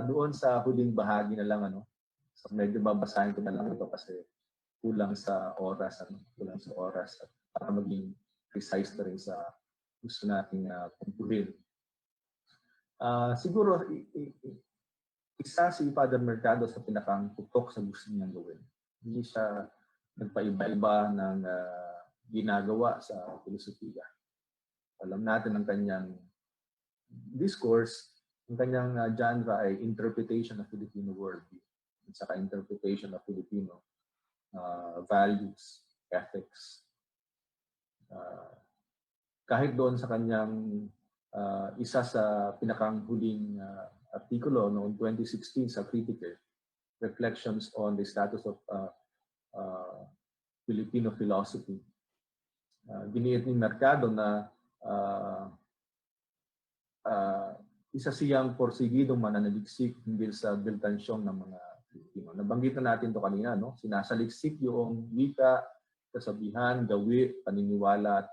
doon sa huling bahagi na lang, so medyo babasahin ko na lang ito kasi kulang sa oras at para maging precise na rin sa gusto nating kumpuhin. Siguro, isa si Father Mercado sa pinakang putok sa gusto niyang gawin. Hindi siya nagpaiba-iba ng ginagawa sa filosofiya. Alam natin ang kanyang discourse, ang kanyang genre ay interpretation of Filipino worldview at saka interpretation of Filipino values, ethics. Kahit doon sa kanyang isa sa pinakang huling artikulo noong 2016 sa Critique, Reflections on the Status of Filipino Philosophy. Giniit ni Mercado na isa siyang porsigidong mananaliksik hinggil sa biltansyon ng mga Filipino. Nabanggit na natin to kanina, no? Sinasaliksik yung wika, kasabihan, gawi, paniniwala at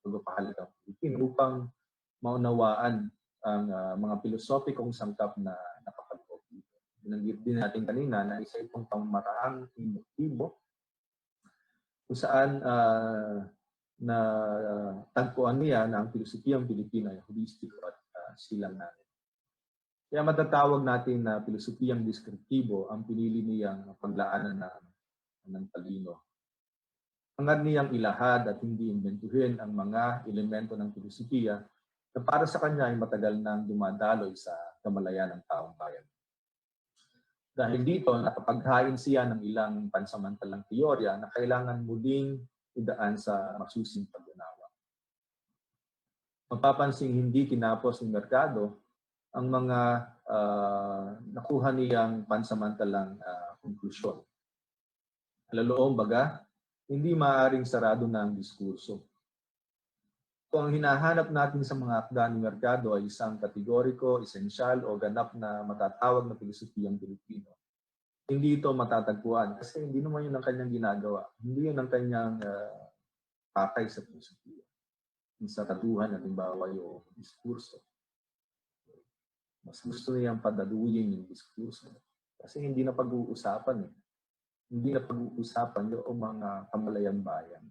pagpapahalaga ng Filipino upang maunawaan ang mga pilosopikong sangkap na nakapaloob dito. Binanggit din natin kanina na isa itong pamaraang induktibo kung saan na tagpuan niya na ang pilosopiyang Pilipino ay holistic at silang natin. Kaya matatawag natin na pilosopiyang deskriptibo ang pinili niyang paglaanan ng talino. Hangad niyang ilahad at hindi imbentuhin ang mga elemento ng pilosopiya na para sa kanya ay matagal nang dumadaloy sa kamalayan ng taong bayan. Dahil dito, nakapaghain siya ng ilang pansamantalang teorya na kailangan muling idaan sa masusing pag-unawa. Mapapansing hindi tinapos ng merkado ang mga nakuha niyang pansamantalang konklusyon. Alaloong baga, hindi maaaring sarado na ang diskurso. Kung ang hinahanap natin sa mga akda ng merkado ay isang kategoriko, esensyal o ganap na matatawag na pilosopiyang Pilipino, hindi ito matatagpuan kasi hindi naman yun ang kanyang ginagawa. Hindi yun ang kanyang pakay sa pilosopiya. Sa katuhan, halimbawa yung diskurso. Mas gusto niyang padaluyin yung diskurso. Kasi hindi na pag-uusapan eh. Hindi na pag-uusapan yung mga kamalayang bayan.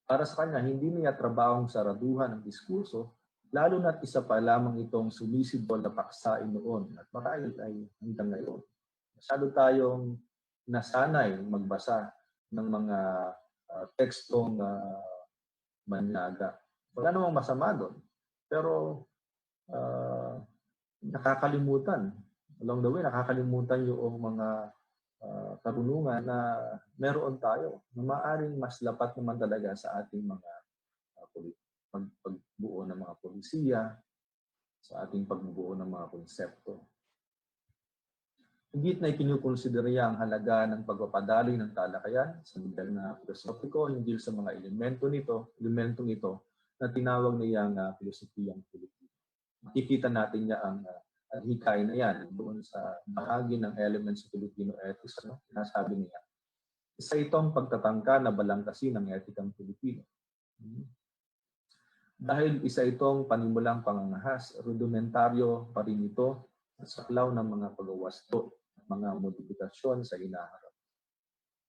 Para sa kanya, hindi niya trabahong saraduhan ang diskurso, lalo na't isa pa lamang itong sumisibol na paksain noon at marahil ay hanggang ngayon. Masyado tayong nasanay magbasa ng mga tekstong manyaga. Wala namang masama doon. Pero nakakalimutan. Along the way, nakakalimutan yung mga karunungan na meron tayo na maaaring mas lapat naman talaga sa ating mga pagbuo ng mga polisiya, sa ating pagbuo ng mga konsepto. Higit na ikinukonsidera ang halaga ng pagpapadaloy ng talakayan sa nivel na filosofiko hinggil sa mga elementong ito na tinawag niyang filosofiyang Pilipino. Makikita natin niya ang hikay na yan doon sa bahagi ng elements sa Filipino ethics. Sinasabi niya, isa itong pagtatangka na balangkasin ng etikang Pilipino. Dahil isa itong panimulang pangangahas, rudimentaryo pa rin ito sa saklaw ng mga pagwawasto at mga modifikasyon sa hinaharap.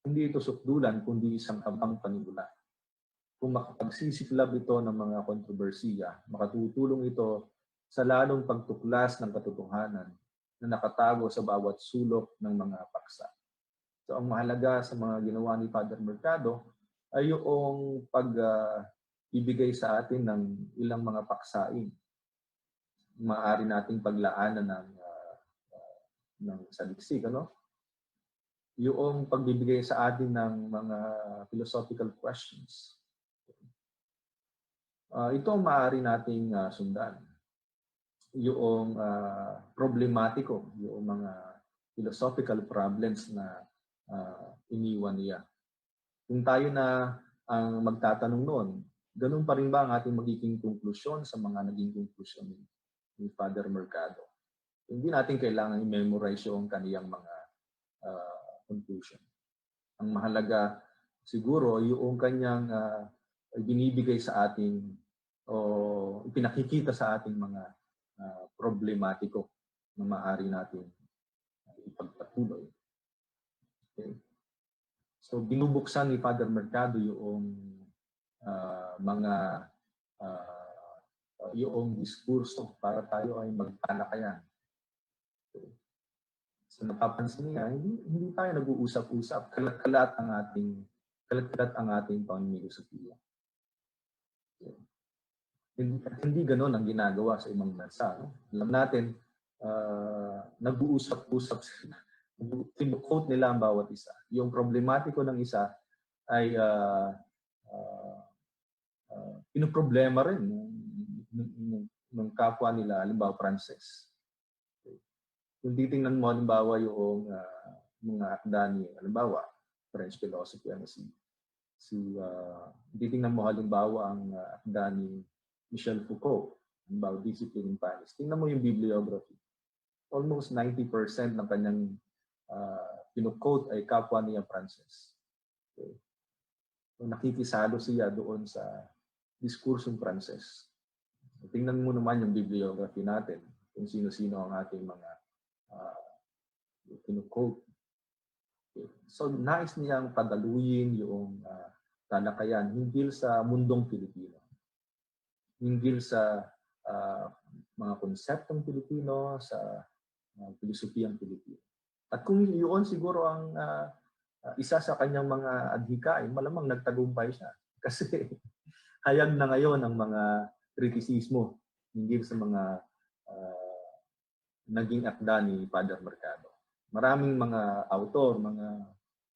Hindi ito sukdulan, kundi isang abang panimula. Kung makapagsisiklab ito ng mga kontrobersiya, makatutulong ito sa lalong pagtuklas ng katotohanan na nakatago sa bawat sulok ng mga paksa. So ang mahalaga sa mga ginawa ni Father Mercado ay yung ibigay sa atin ng ilang mga paksain. Maaari nating paglaanan ng saliksik, ano? Yung pagbibigay sa atin ng mga philosophical questions. Ito ang maaari nating sundan. Yung problematiko, yung mga philosophical problems na iniwan niya. Kung tayo na ang magtatanong noon, ganun pa rin ba ang ating magiging konklusyon sa mga naging konklusyon ni Father Mercado? Hindi natin kailangan i-memorize yung kaniyang mga conclusion. Ang mahalaga siguro yung kanyang binibigay sa ating o ipinakikita sa ating mga problematiko na maaari natin ipagpatuloy. Okay. So binubuksan ni Father Mercado yung yung diskurso para tayo ay magtalakayan. Okay. So napapansin niya, hindi tayo nag-uusap-usap, kalat-kalat ang ating pamimilosopiya. Okay. Hindi ganoon ang ginagawa sa ibang bansa. No? Alam natin, nag-uusap-usap sila. Quote nila ang bawat isa. Yung problematiko ng isa ay pinoproblema rin ng kapwa nila, halimbawa Frances. Okay. Kung titingnan mo, halimbawa yung mga akda ni, halimbawa, French philosophy, titingnan mo halimbawa ang akda ni Michel Foucault, about discipline and violence. Tingnan mo yung bibliography. almost 90% ng kanyang pinukote ay kapwa niya Frances. Okay. So, nakikisalo siya doon sa diskursong Frances. So, tingnan mo naman yung bibliography natin, kung sino-sino ang ating mga pinukote. Okay. So, nais niyang padaluyin yung talakayan hinggil sa mundong Pilipino. Hinggil sa mga konseptong Pilipino, sa filosofiyang Pilipino. At kung yun siguro ang isa sa kanyang mga adhikain, malamang nagtagumpay siya. Kasi hayag na ngayon ang mga kritisismo hinggil sa mga naging akda ni Father Mercado. Maraming mga autor, mga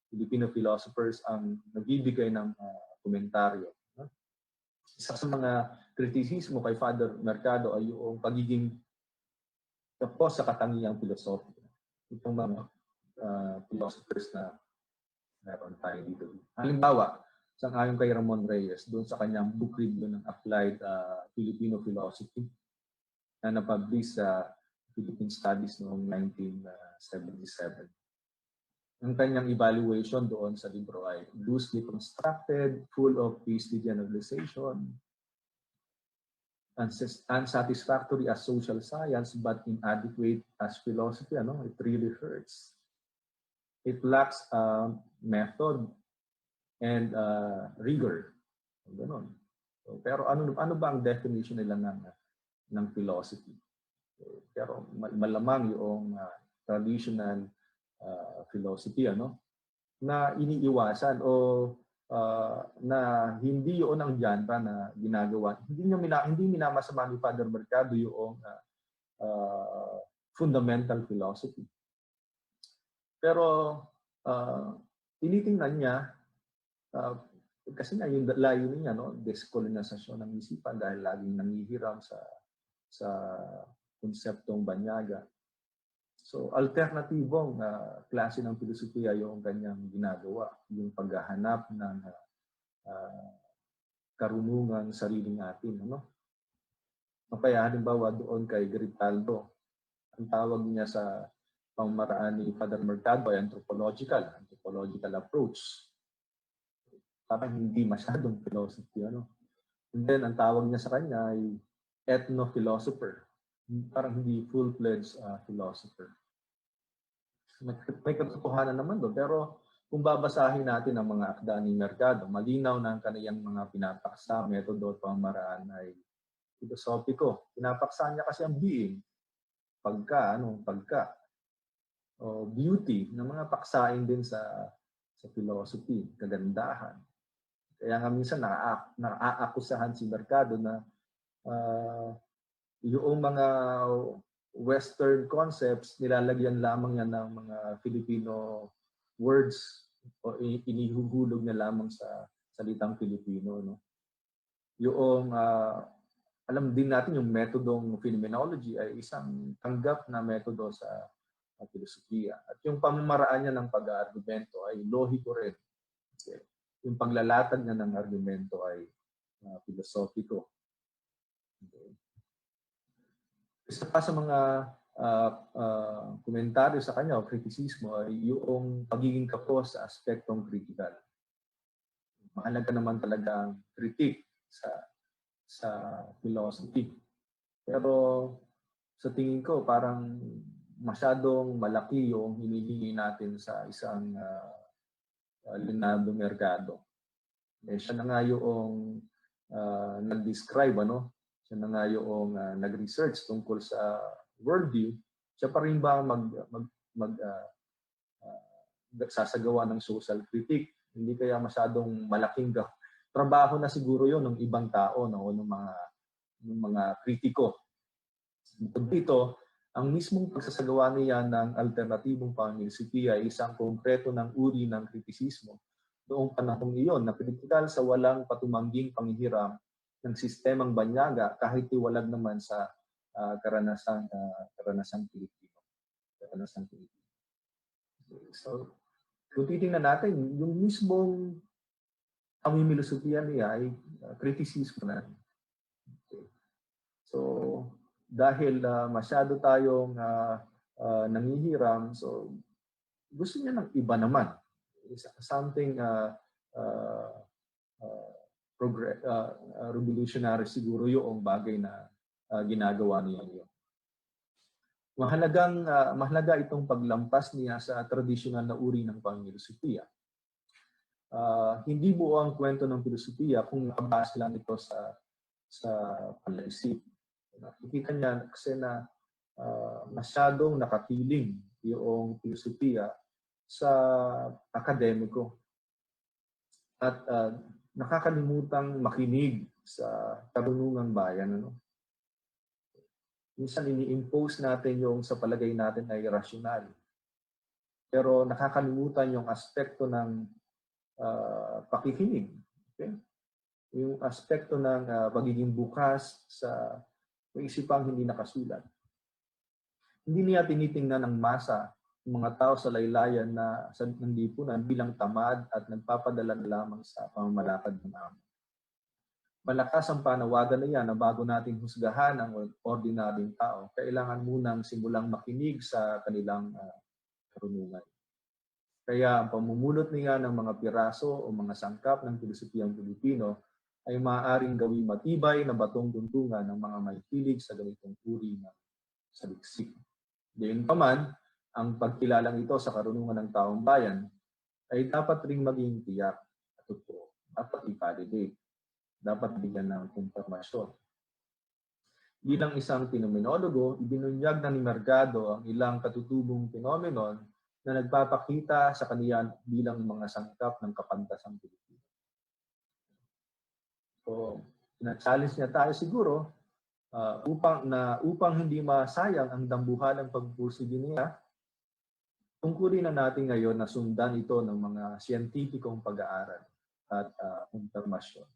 Filipino philosophers ang nagbibigay ng komentaryo. Isa sa mga kritisismo kay Father Mercado ay yung pagiging tapos sa katangiang filosofiko. Itong mga philosophers na meron tayo dito. Halimbawa, sang-ayon kay Ramon Reyes, doon sa kanyang book review ng Applied Filipino Philosophy na napublish sa Philippine Studies noong 1977. Ang kanyang evaluation doon sa libro ay loosely constructed, full of hasty generalization, unsatisfactory as social science, but inadequate as philosophy. It really hurts. It lacks method and rigor. Ganon. So, pero ano ba ang definition nila ng philosophy? Pero malamang yung traditional philosophy na iniiwasan o na hindi yun ang genre na ginagawa. Hindi minamasama ni Father Mercado yung fundamental philosophy. Pero tinitingnan niya kasi nga yung layunin niya, dekolonisasyon ng isipan dahil laging nangihiram sa konseptong banyaga. So, alternatibong klase ng filosofiya yung kanyang ginagawa, yung paghahanap ng karunungan sariling atin. Kaya halimbawa doon kay Grijaldo, ang tawag niya sa pamamaraan ni Father Mercado ay anthropological approach. Parang hindi masyadong philosophy. And then, ang tawag niya sa kanya ay ethno-philosopher. Parang hindi full-fledged philosopher. May katotohanan naman doon, pero kung babasahin natin ang mga akda ni Mercado, malinaw na ang kaniyang mga pinapaksa, metodo at pamamaraan ay filosopiko. Pinapaksa niya kasi ang being, pagka, o beauty, na mga paksain din sa philosophy, kagandahan. Kaya nga minsan naaakusahan si Mercado na yung mga Western concepts, nilalagyan lamang yan ng mga Filipino words o inihuhulog na lamang sa salitang Filipino. Yung, alam din natin yung metodong phenomenology ay isang tanggap na metodo sa filosofiya. At yung pamamaraan niya ng pag-argumento ay lohiko rin. Okay. Yung paglalatag niya ng argumento ay filosofiko. Okay. Isa pa sa mga komentaryo sa kanya o kritisismo ay yung pagiging kapos sa aspektong critical. Mahalaga naman talaga ang critique sa philosophy. Pero sa tingin ko parang masyadong malaki yung hinihingi natin sa isang Leonardo Mercado. Siya na nga yung nag-describe, siya na nga yung nag-research tungkol sa worldview. Siya pa rin ba sasagawa ng social critique? Hindi kaya masyadong malaking trabaho na siguro yon ng ibang tao, ng mga kritiko. Dito, ang mismong pagsasagawa niya ng alternatibong pamilosofia ay isang konkreto ng uri ng kritisismo noong panahong iyon na kritikal sa walang patumangging panghihiram ng sistemang banyaga kahit iwalag naman sa karanasang Pilipino. So, kung titingnan natin, yung mismong pamimilosofiya niya ay kritisismo na. Okay. So, dahil masyado tayong nangihiram. So gusto niya ng iba naman. Something uh, revolutionary siguro yung bagay na ginagawa niya yun. Mahalaga itong paglampas niya sa tradisyonal na uri ng pangfilosofiya. Hindi buo ang kwento ng filosofiya kung nakabase lang ito sa palaisip. Nakikita niya kasi na masyadong nakapiling yung filosofiya sa akademiko at nakakalimutang makinig sa karunungang bayan. Minsan ini-impose natin yung sa palagay natin ay rasyonal. Pero nakakalimutan yung aspekto ng pakikinig. Okay? Yung aspekto ng pagiging bukas sa isipang hindi nakasulat. Hindi niya tinitingnan ng masa ng mga tao sa laylayan na sa lipunan bilang tamad at nagpapadala lamang sa pamamalakad ng amo. Malakas ang panawagan na yan na bago natin husgahan ang ordinaryong tao, kailangan munang simulang makinig sa kanilang karunungan. Kaya ang pamumulot niya ng mga piraso o mga sangkap ng filosofiyang Pilipino ay maaaring gawing matibay na batong tuntungan ng mga may hilig sa ganitong uri ng saliksik. Gayunpaman, ang pagkilalang ito sa karunungan ng taong bayan ay dapat ring maging tiyak at totoo. Dapat i-validate. Dapat bigyan ng impormasyon. Bilang isang fenomenologo, ibinunyag na ni Mercado ang ilang katutubong phenomenon na nagpapakita sa kaniya bilang mga sangkap ng kapantasang Pilipino. So, na-challenge niya tayo siguro upang hindi masayang ang dambuhalang pagpursige niya, tungkulin na natin ngayon na sundan ito ng mga siyentipikong pag-aaral at impormasyon.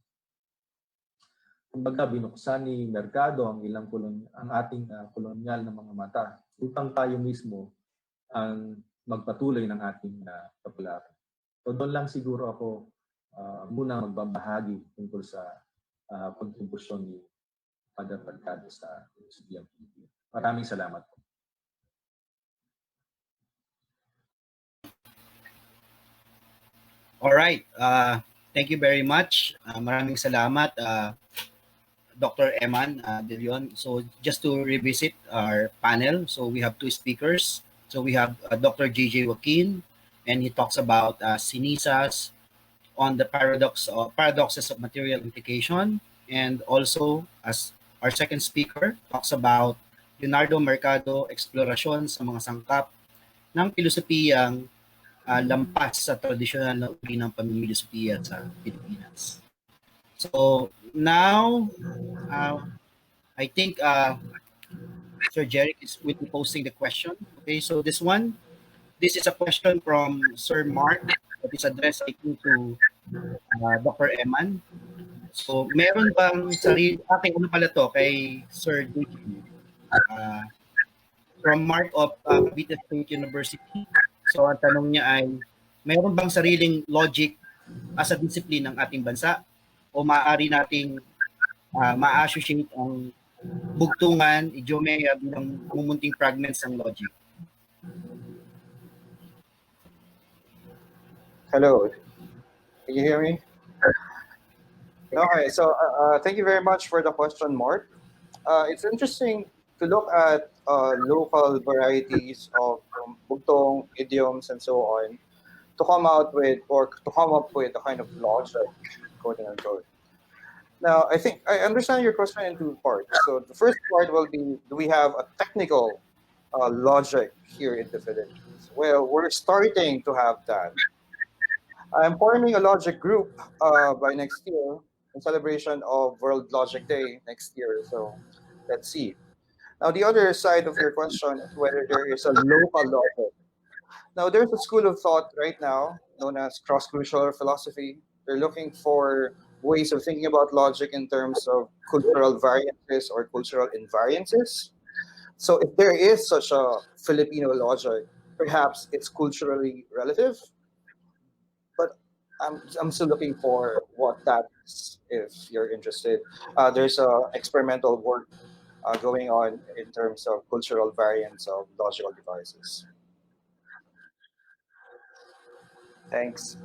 Kumbaga, binuksan ni Mercado ang ating kolonyal na mga mata upang tayo mismo ang magpatuloy ng ating kapalaran. So doon lang siguro ako muna magbabahagi tungkol sa kontribusyon ni Father Mercado sa Filosofiyang Pilipino. Maraming salamat po. All right. Thank you very much. Maraming salamat, Dr. Eman De Leon. So just to revisit our panel, so we have two speakers. So we have Dr. Jj Joaquin, and he talks about Synesis on the paradoxes of material implication, and also as our second speaker talks about Leonardo Mercado eksplorasyon sa mga sangkap ng pilosopiyang lampas sa tradisyonal na uri ng pamimilosopiya sa Pilipinas. So now, I think Sir Jeric will be posting the question. Okay, so this is a question from Sir Mark that is addressed, I think, to Dr. Eman. So, meron bang sarili, kay Sir DJ, from Mark of Cavite State University. So, ang tanong niya ay, meron bang sariling logic as a discipline ng ating bansa? O maaari nating ma-associate ang bugtungan, idiomeya bilang mumunting fragments ng logic? Hello, can you hear me? Okay, so thank you very much for the question, Mark. It's interesting to look at local varieties of bugtong, idioms, and so on to come up with a kind of logic, quote unquote. Now, I think I understand your question in two parts. So the first part will be, do we have a technical logic here in the Philippines? Well, we're starting to have that. I'm forming a logic group by next year in celebration of World Logic Day next year. So let's see. Now, the other side of your question is whether there is a local logic. Now, there's a school of thought right now known as cross-cultural philosophy. They're looking for ways of thinking about logic in terms of cultural variances or cultural invariances. So if there is such a Filipino logic, perhaps it's culturally relative, but I'm still looking for what that is if you're interested. There's experimental work going on in terms of cultural variants of logical devices. Thanks.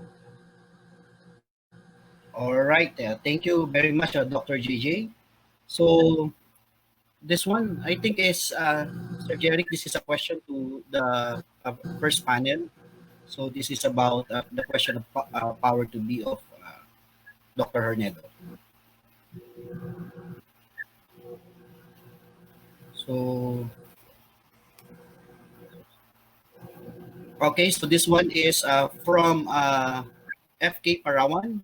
All right. Thank you very much, Dr. JJ. So this one, I think is, Sir Jeric, this is a question to the first panel. So this is about the question of power to be of Dr. Hernedo. So, okay, so this one is from FK Parawan.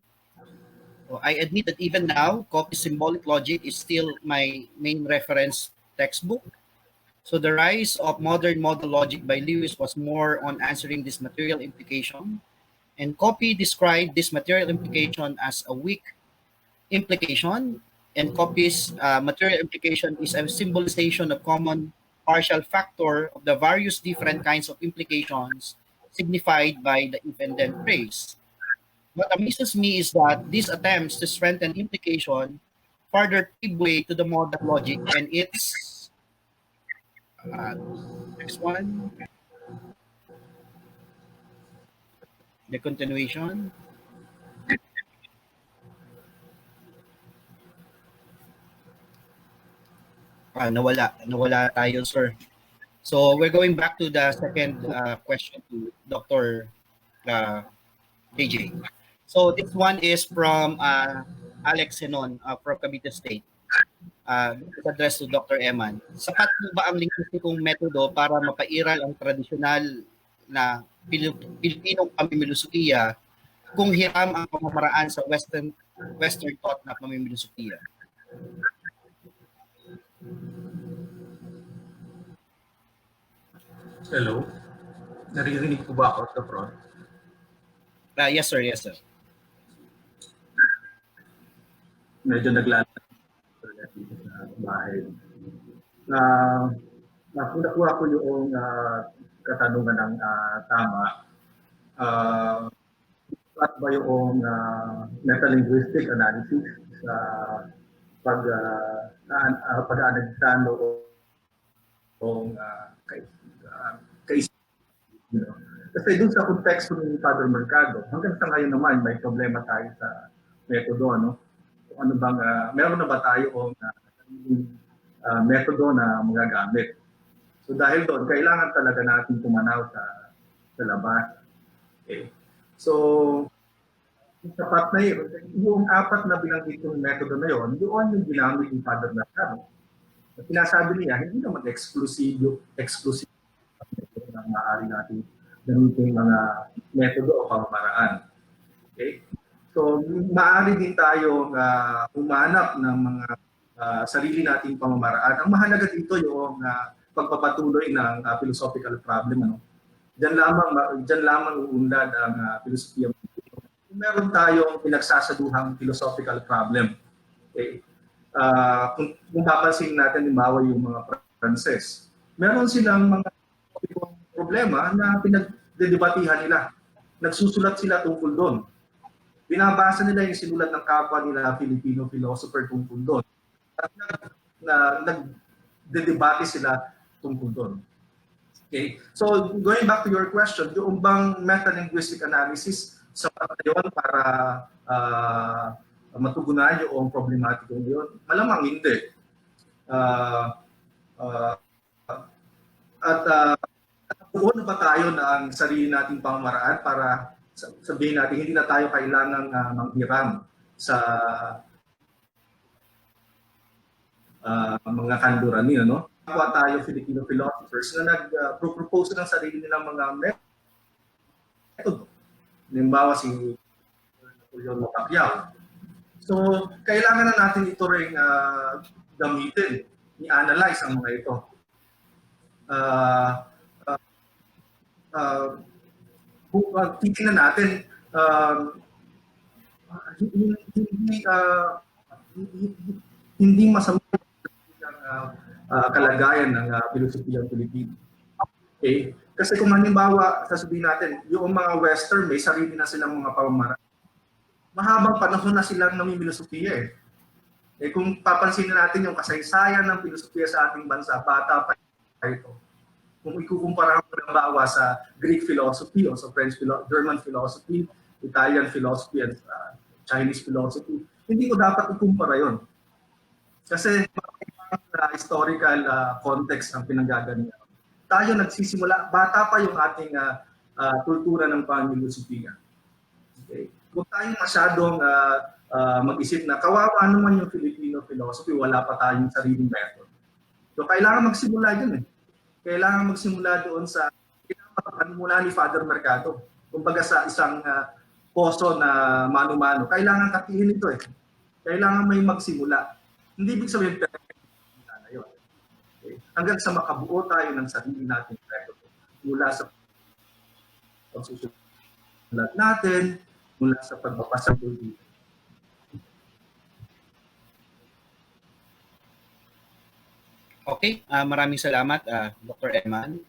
So I admit that even now, copy symbolic logic is still my main reference textbook. So the rise of modern model logic by Lewis was more on answering this material implication, and copy described this material implication as a weak implication, and copy's material implication is a symbolization of common partial factor of the various different kinds of implications signified by the if and then phrase. What amazes me is that these attempts to strengthen implication further pave way to the modal logic and its uh, next one, the continuation. Nawala tayo, sir. So we're going back to the second question to Dr. JJ. So this one is from Alex Senon from Cavite State. This is addressed to Dr. Eman. Sapat po ba ang lingkwistikong metodo para mapairal ang tradisyonal na Pilipinong pamimilosopiya kung hiram ang pamamaraan sa Western thought na pamimilosopiya? Hello? Naririnig ko ba ako sa front? Yes, sir. Yes, sir. Medyo naglalakad dito sa bahay. Kung nakuha ko yung katanungan ng tama, at ba yung metalinguistic analysis sa pag-analiza noong kasi dun sa konteksto ng Father Mercado, hanggang sa ngayon naman may problema tayo sa metodo, ano? Ano bang meron na ba tayo metodo na magagamit? So dahil doon, kailangan talaga natin tumanaw sa labas. Okay. So sapat na yun, yung apat na binanggit yung metodo na yun, doon yung ginamit yung Father Mercado. Sinasabi niya, hindi naman exclusive na maaari natin gamitin mga metodo o pamamaraan. Okay? So, maaari din tayo humanap ng mga sarili nating pamamaraan. Ang mahalaga dito yung pagpapatuloy ng philosophical problem. Ano? Diyan lamang uunlad ang filosofiya. Meron tayong pinagsasaduhang philosophical problem. Okay? Kung papansin natin, halimbawa yung mga Frances, meron silang mga problema na pinagdedebatihan nila. Nagsusulat sila tungkol doon. Binabasa nila yung sinulat ng kapwa nila Filipino philosopher tungkol doon. At nagdedebate sila tungkol doon. Okay? So, going back to your question, yung bang metalinguistic analysis sapat na yun para matugunan yung problematiko yun? Malamang hindi. Buo na ba tayo ng sarili nating pamamaraan para sabihin natin hindi na tayo kailangang manghiram sa mga kanluranin, no? Kapwa tayo Filipino philosophers na nag-propose ng sarili nilang mga metodo. Halimbawa si Napoleon Pacquiao. So, kailangan na natin ito rin gamitin, i-analyze ang mga ito. Titingnan natin, hindi masama ang kalagayan ng filosofiyang Pilipino. Okay? Kasi kung halimbawa, sasabihin natin, yung mga Western may sarili na silang mga pamamaraan. Mahabang panahon na silang namimilosofiya eh. Kung papansinin natin yung kasaysayan ng filosofiya sa ating bansa, bata pa ito. Kung ikukumpara mo halimbawa sa Greek philosophy o sa German philosophy, Italian philosophy, and Chinese philosophy, hindi ko dapat ikumpara yon. Kasi historical context ang pinanggagalingan. Tayo nagsisimula, bata pa yung ating kultura ng pamilosofiya. Okay? Kung tayo masyadong mag-isip na kawawa naman yung Filipino philosophy, wala pa tayong sariling method. So kailangan magsimula dyan eh. Kailangan magsimula doon sa muna ni Father Mercado. Kumbaga sa isang poso na mano-mano, kailangan katihin ito eh. Kailangan may magsimula. Hindi ibig sabihin na yun. Okay? Hanggang sa makabuo tayo ng sarili natin method. Mula sa pagsusulat natin, mula sa pagbabasa ng dito. Okay, maraming salamat, Dr. Eman.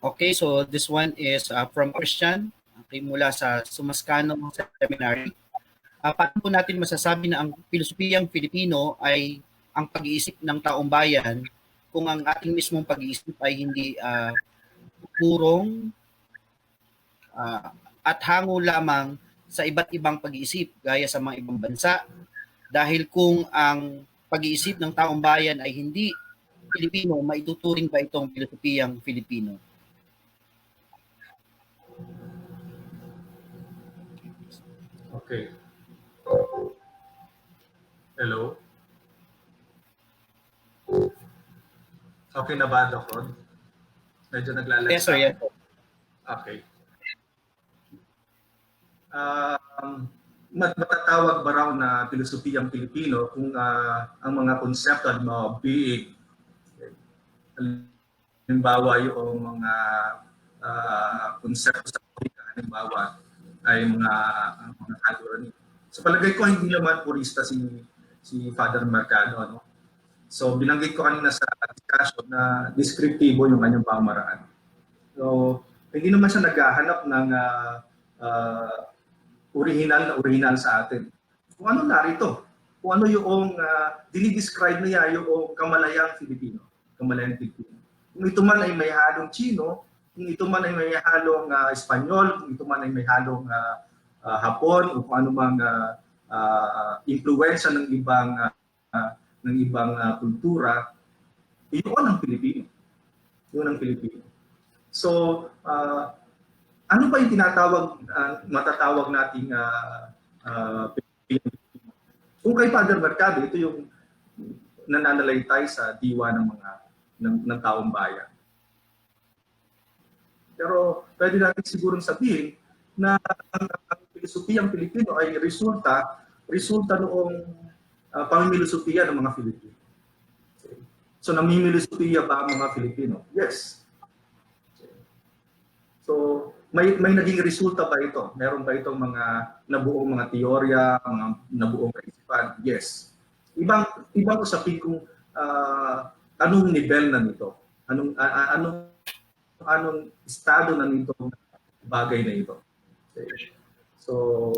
Okay, so this one is from Christian, okay, mula sa Sumascano Seminary. Paano po natin masasabi na ang filosofiyang Filipino ay ang pag-iisip ng taong bayan kung ang ating mismong pag-iisip ay hindi purong at hango lamang sa iba't ibang pag-iisip gaya sa mga ibang bansa? Dahil kung ang pag-iisip ng taong bayan ay hindi Filipino, maituturing ba itong filosofiyang Filipino? Okay. Hello? Okay na ba, Dr.? Medyo naglalagay. Yes, sir. Yes. Okay. Matatawag ba raw na filosofiyang Pilipino kung ang mga konsepto ng mga being, halimbawa yung mga konsepto sa politika, halimbawa ay mga algorithm. Sa palagay ko, hindi naman purista si Father Mercado. No? So, binanggit ko kanina sa discussion na deskriptibo yung kanyang pamaraan. So, hindi naman siya naghahanap ng original sa atin. Kung ano narito, kung ano yung dinidescribe niya yung kamalayang Filipino. Kamalayang Filipino. Kung ito man ay may halong Chino, kung ito man ay may halong Espanyol, kung ito man ay may halong Hapon, o kung ano mang impluwensya ng ibang kultura, yun ang Pilipino. Yun ang Pilipino. So, ano ba yung matatawag nating Pilipino? Kung kay Father Mercado, ito yung nananalaytay sa diwa ng taong bayan. Pero pwede natin sigurong sabihin na ang filosofiyang Pilipino ay resulta noong pamimilosofiya ng mga Filipino. So namimilosofiya ba ang mga Filipino? Yes. So may naging resulta ba ito? Meron ba itong mga nabuong mga teorya, mga nabuong kaisipan? Yes. Ibang usapin kung anong nivel na nito? Anong estado na nito bagay na ito? Okay. So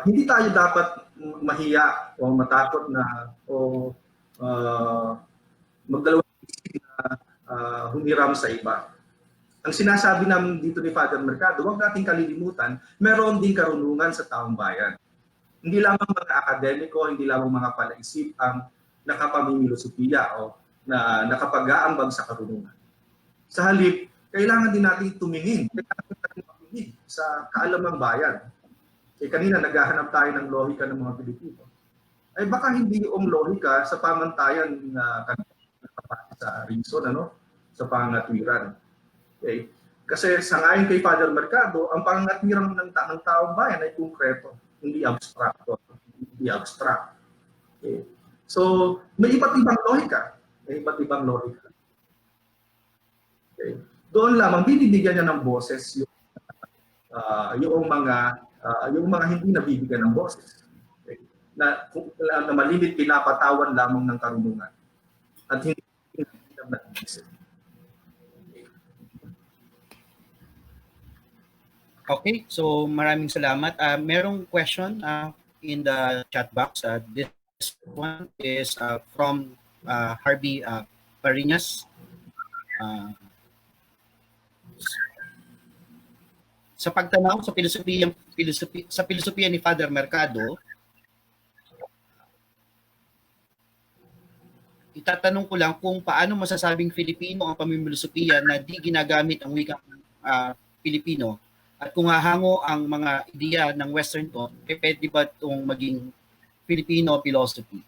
hindi tayo dapat mahiya o matakot na o magdalawang isip na humiram sa iba. Ang sinasabi namin dito ni Father Mercado, huwag nating kalilimutan, meron din karunungan sa taong bayan. Hindi lamang mga akademiko, hindi lamang mga palaisip ang nakapamimilosofiya o na nakapag-aambag sa karunungan. Sa halip, kailangan din natin tumingin sa kaalamang bayan. Kanina naghahanap tayo ng lohika ng mga Pilipino. Ay baka hindi yung lohika sa pamantayan na sa reason, sa pangangatwiran. Okay? Kasi sa ngayon kay Father Mercado, ang pangangatwiran ng taong bayan ay konkreto, hindi abstract. Okay? So, may iba't ibang lohika. Okay? Doon lamang binibigyan niya ng boses yung mga hindi nabibigyan ng boses. Okay? Na malimit pinapatawan lamang ng karunungan. At hindi nag-isip. Okay, so maraming salamat. Merong question in the chat box. This one is from Harvey Parinas. Sa pagtanaw sa filosofiya ni Father Mercado, itatanong ko lang kung paano masasabing Filipino ang pamimilosopiya na di ginagamit ang wikang Filipino, at kung hahango ang mga ideya ng Western thought, pwede ba itong maging Filipino philosophy?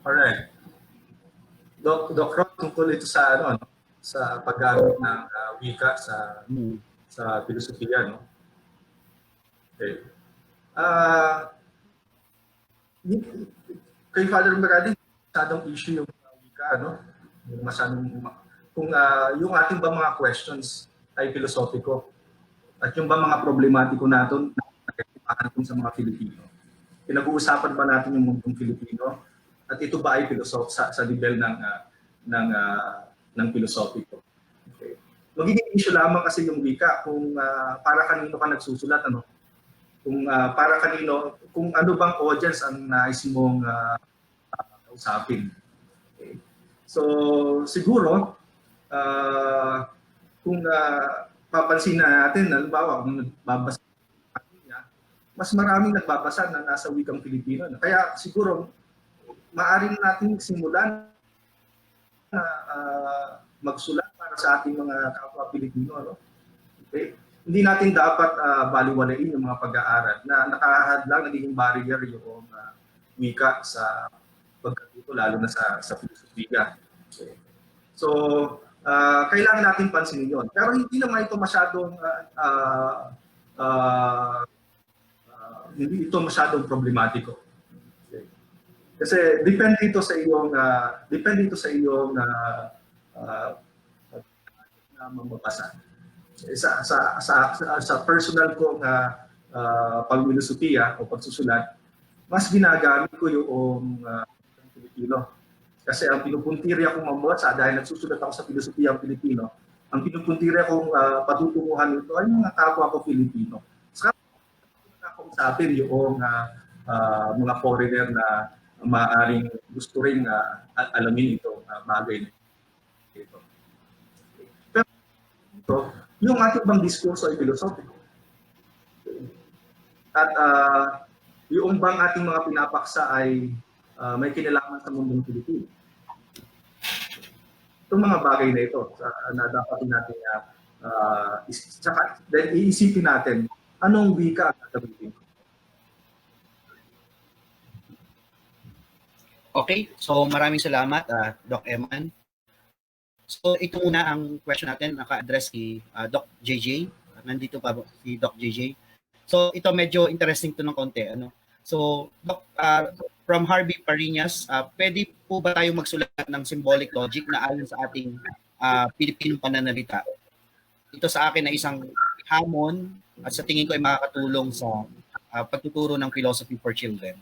Alright. Doc Ron, tungkol ito sa sa paggamit ng wika sa filosofiya, no? Okay. Kay Father Mercado, masyadong issue yung wika, no? Kung yung ating ba mga questions ay filosofiko at yung ba mga problematiko natin sa mga Filipino. Pinag-uusapan ba natin yung mundong Filipino? At ito ba ay sa level ng filosofiko? Okay. Magiging issue lamang kasi yung wika kung para kanino ka nagsusulat, ano? Kung para kanino, kung ano bang audience ang nais mong kausapin. Okay. So siguro kung papansin na natin, halimbawa kung nagbabasa niya, mas maraming nagbabasa na nasa wikang Filipino. Kaya siguro maaring natin simulan na magsulat para sa ating mga kapwa Pilipino, no? Okay? Hindi natin dapat baliwalain yung mga pag-aaral na nakahadlang, naging barrier yung wika sa pagkatuto, lalo na sa filosofiya. Okay. So, kailangan natin pansinin yun. Pero hindi naman ito masyadong hindi ito masyadong problematiko. Kasi depende ito sa iyong mababasa. Sa personal kong pagmilosopiya o pagsusulat, mas ginagamit ko yung Filipino. Kasi ang pinupuntirya kong mababasa dahil nagsusulat ako sa filosofiyang Pilipino, ang pinupuntirya kong patutunguhan nito ay mga kapwa ko Filipino. Saka kausapin yung mga foreigner na maaaring gusto rin alamin itong bagay na ito. Pero ito, yung ating bang diskurso ay filosofiko. At yung bang ating mga pinapaksa ay may kinalaman sa mundong Pilipino. Itong mga bagay na ito na dapat natin iisipin natin anong wika ang gagamitin. Okay, so maraming salamat, Doc Eman. So ito muna ang question natin, naka-address kay Doc JJ. Nandito pa si Doc JJ. So ito medyo interesting to ng konti. So Doc, from Harvey Parinas, pwede po ba tayo magsulat ng symbolic logic na ayon sa ating Pilipinong pananalita? Ito sa akin ay isang hamon at sa tingin ko ay makakatulong sa pagtuturo ng philosophy for children.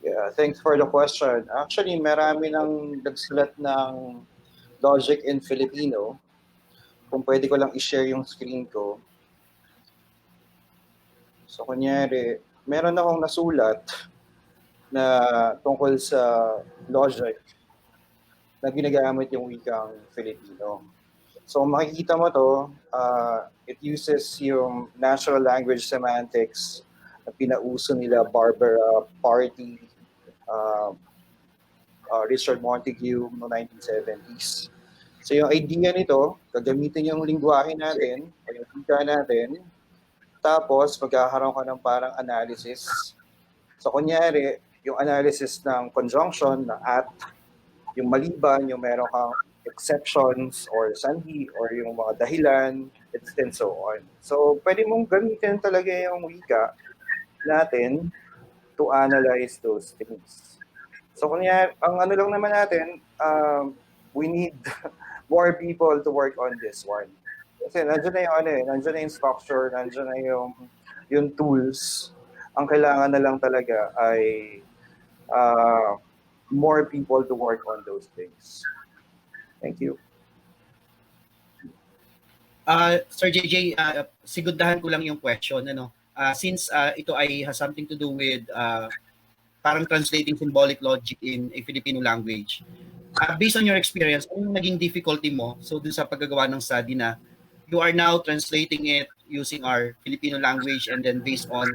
Yeah, thanks for the question. Actually, marami nang nagsulat ng logic in Filipino. Kung pwede ko lang i-share yung screen ko. So, kunyari, meron akong nasulat na tungkol sa logic na ginagamit yung wikang Filipino. So, makikita mo to, it uses yung natural language semantics na pinauso nila Barbara Party, Richard Montague no 1970s. So yung idea nito, gagamitin yung lingwahe natin, o yung wika natin, tapos magkakaroon ka ng parang analysis. So kunyari, yung analysis ng conjunction, ng at, yung maliban, yung meron kang exceptions or sanhi or yung mga dahilan, and so on. So pwede mong gamitin talaga yung wika natin to analyze those things. So kunya ang ano lang naman natin, we need more people to work on this one. Kasi nandiyan na yung nandiyan na yung structure, nandiyan na yung tools. Ang kailangan na lang talaga ay more people to work on those things. Thank you. Sir JJ, sigundahan ko lang yung question. since ito ay has something to do with parang translating symbolic logic in a Filipino language. Based on your experience, ano yung naging difficulty mo so dun sa paggagawa ng study na you are now translating it using our Filipino language and then based on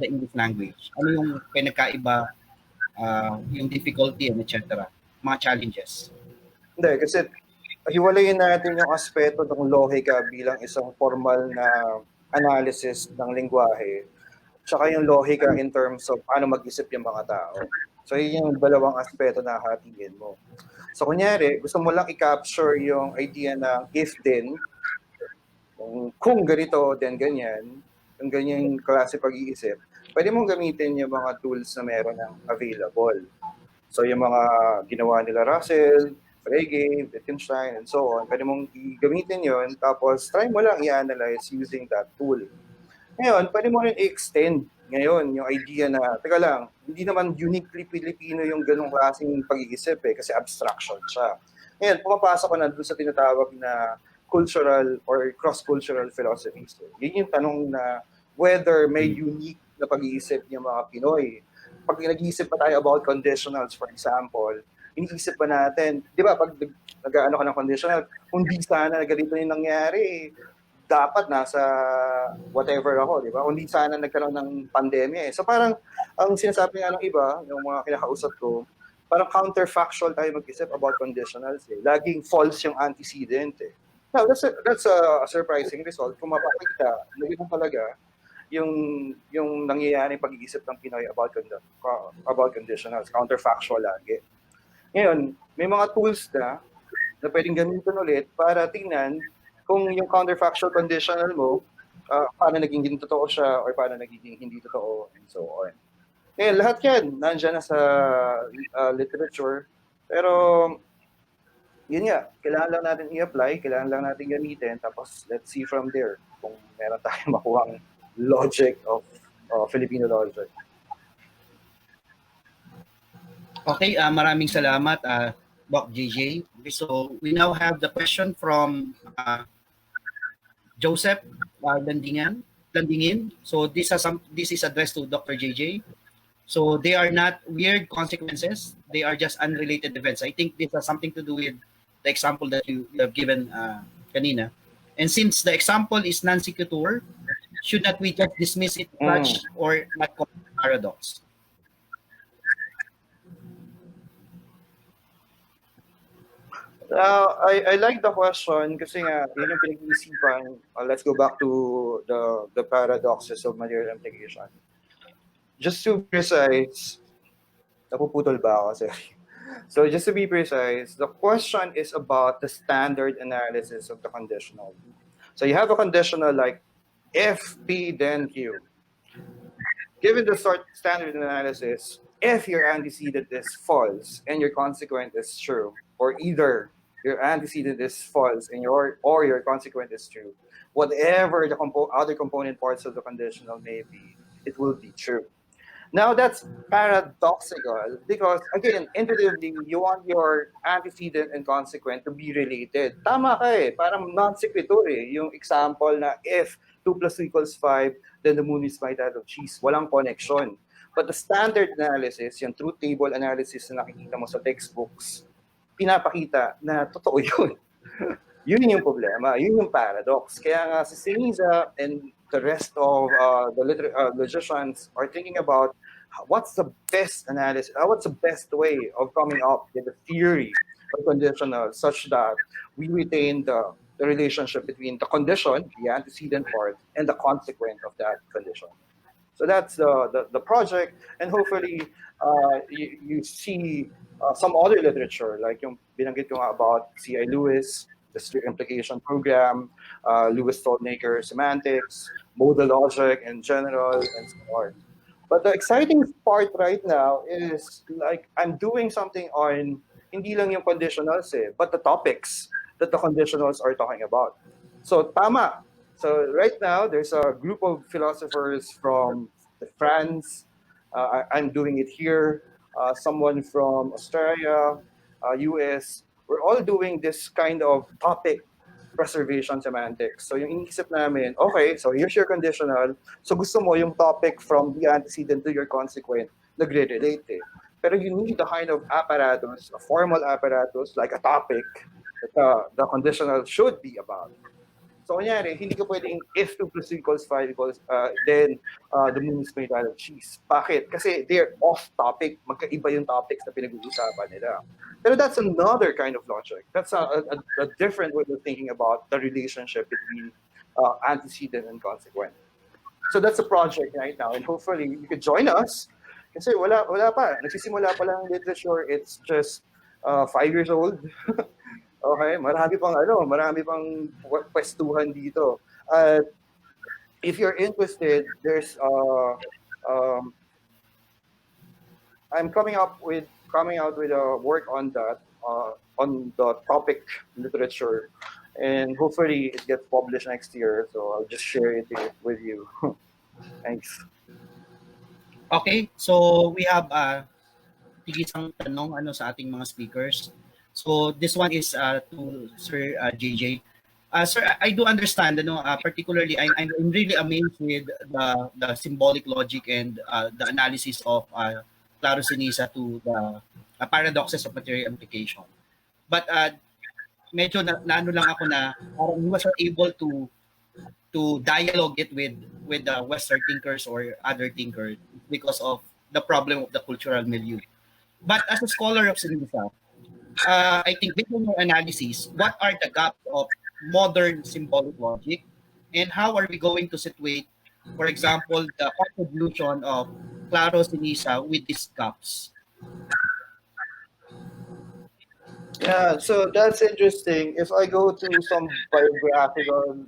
the English language? Ano yung pinagkaiba, yung difficulty and etc. Mga challenges? Hindi, kasi hiwalayin natin yung aspeto ng lohika bilang isang formal na analysis ng lengguwahe, tsaka yung lohika in terms of paano mag-isip yung mga tao. So, yun yung dalawang aspeto na hatiin mo. So, kunyari, gusto mo lang i-capture yung idea ng if then, kung ganito, then ganyan, yung ganyang klase pag-iisip, pwede mong gamitin yung mga tools na meron ng available. So, yung mga ginawa nila Russell, Frege, Wittgenstein, and so on, pwede mong gamitin yon, tapos try mo lang i-analyze using that tool. Ngayon, pwede mo rin i-extend ngayon yung idea na, teka lang, hindi naman uniquely Filipino yung ganong klaseng pag-iisip kasi abstraction siya. Ngayon, pumapasok ko na doon sa tinatawag na cultural or cross-cultural philosophies. Yun yung tanong na whether may unique na pag-iisip yung mga Pinoy. Pag nag-iisip pa tayo about conditionals, for example, iniisip pa natin, di ba, pag nag-ano ka ng conditional, kung di sana ganito yung nangyari, dapat nasa whatever ako, di ba? Kung di sana nagkaroon ng pandemya. So parang, ang sinasabi nga ng iba, yung mga kinakausap ko, parang counterfactual tayo mag-isip about conditionals. Laging false yung antecedent. Now, that's a surprising result. Kung mapapagita, naging talaga, yung nangyayari pag-iisip ng Pinoy about conditionals, counterfactual lagi. Ngayon, may mga tools na pwedeng gamitin ulit para tingnan kung yung counterfactual conditional mo, paano naging totoo siya or paano naging hindi totoo, and so on. Ngayon, lahat yan, nandiyan na sa literature. Pero, yun nga, kailangan lang natin i-apply, kailangan lang natin gamitin, tapos let's see from there kung meron tayong makuhang logic of Filipino logic. Okay, maraming salamat, Doc JJ. Okay, so we now have the question from Joseph Landingin. So this is addressed to Dr. JJ. So they are not weird consequences; they are just unrelated events. I think this has something to do with the example that you have given kanina. And since the example is non sequitur, should not we just dismiss it as such or not call it paradox? I like the question kasi nga, yun yung pinag-iisipan. Let's go back to the paradoxes of material implication. Just to be precise, napuputol ba ako? Sorry. So just to be precise, the question is about the standard analysis of the conditional. So you have a conditional like, if P, then Q. Given the standard analysis, if your antecedent is false and your consequent is true, or either your antecedent is false and your consequent is true, whatever the other component parts of the conditional may be, it will be true. Now that's paradoxical because, again, intuitively, you want your antecedent and consequent to be related. Tama ka parang non sequitur yung example na if 2 + 2 = 5, then the moon is made out of cheese. Walang connection. But the standard analysis, yung truth table analysis na nakikita mo sa textbooks, pinapakita na totoo yun. Yun yung problema. Yun yung paradox. Kaya nga si Synesis and the rest of the logicians are thinking about what's the best analysis, what's the best way of coming up with a theory of conditional such that we retain the relationship between the condition, the antecedent part, and the consequent of that condition. So that's the project, and hopefully you see some other literature like yung binanggit ko nga about C.I. Lewis, the Implication program, Lewis Stolnaker semantics, modal logic in general, and so on. But the exciting part right now is like I'm doing something on hindi lang yung conditionals but the topics that the conditionals are talking about. So tama. So right now there's a group of philosophers from France. I'm doing it here. Someone from Australia, US. We're all doing this kind of topic preservation semantics. So yung iniisip namin, okay, so here's your conditional. So gusto mo yung topic from the antecedent to your consequent, nagre-relate eh. Pero you need a kind of apparatus, a formal apparatus, like a topic that the conditional should be about. So kunyari, hindi ka pwedeng if 2 plus 2 equals 5 equals, then the moon is made out of cheese. Bakit? Kasi they're off topic. Magkaiba yung topics na pinag-uusapan nila. Pero that's another kind of logic. That's a different way of thinking about the relationship between antecedent and consequent. So that's a project right now, and hopefully you could join us. Kasi wala pa. Nagsisimula pa lang literature. It's just 5 years old. Okay, marami pang pwestuhan dito. If you're interested, there's I'm coming out with a work on that, on the topic literature, and hopefully it gets published next year. So I'll just share it with you. Thanks. Okay, so we have tigisang tanong sa ating mga speakers. So this one is to Sir JJ. Sir, I do understand, particularly I'm really amazed with the symbolic logic and the analysis of Claro Synesis to the paradoxes of material implication. But medyo naano lang ako na parang he was not able to dialogue it with the Western thinkers or other thinkers because of the problem of the cultural milieu. But as a scholar of Synesis, I think based on your analysis, what are the gaps of modern symbolic logic, and how are we going to situate, for example, the contribution of Claro Synesis with these gaps? Yeah, so that's interesting. If I go to some biographical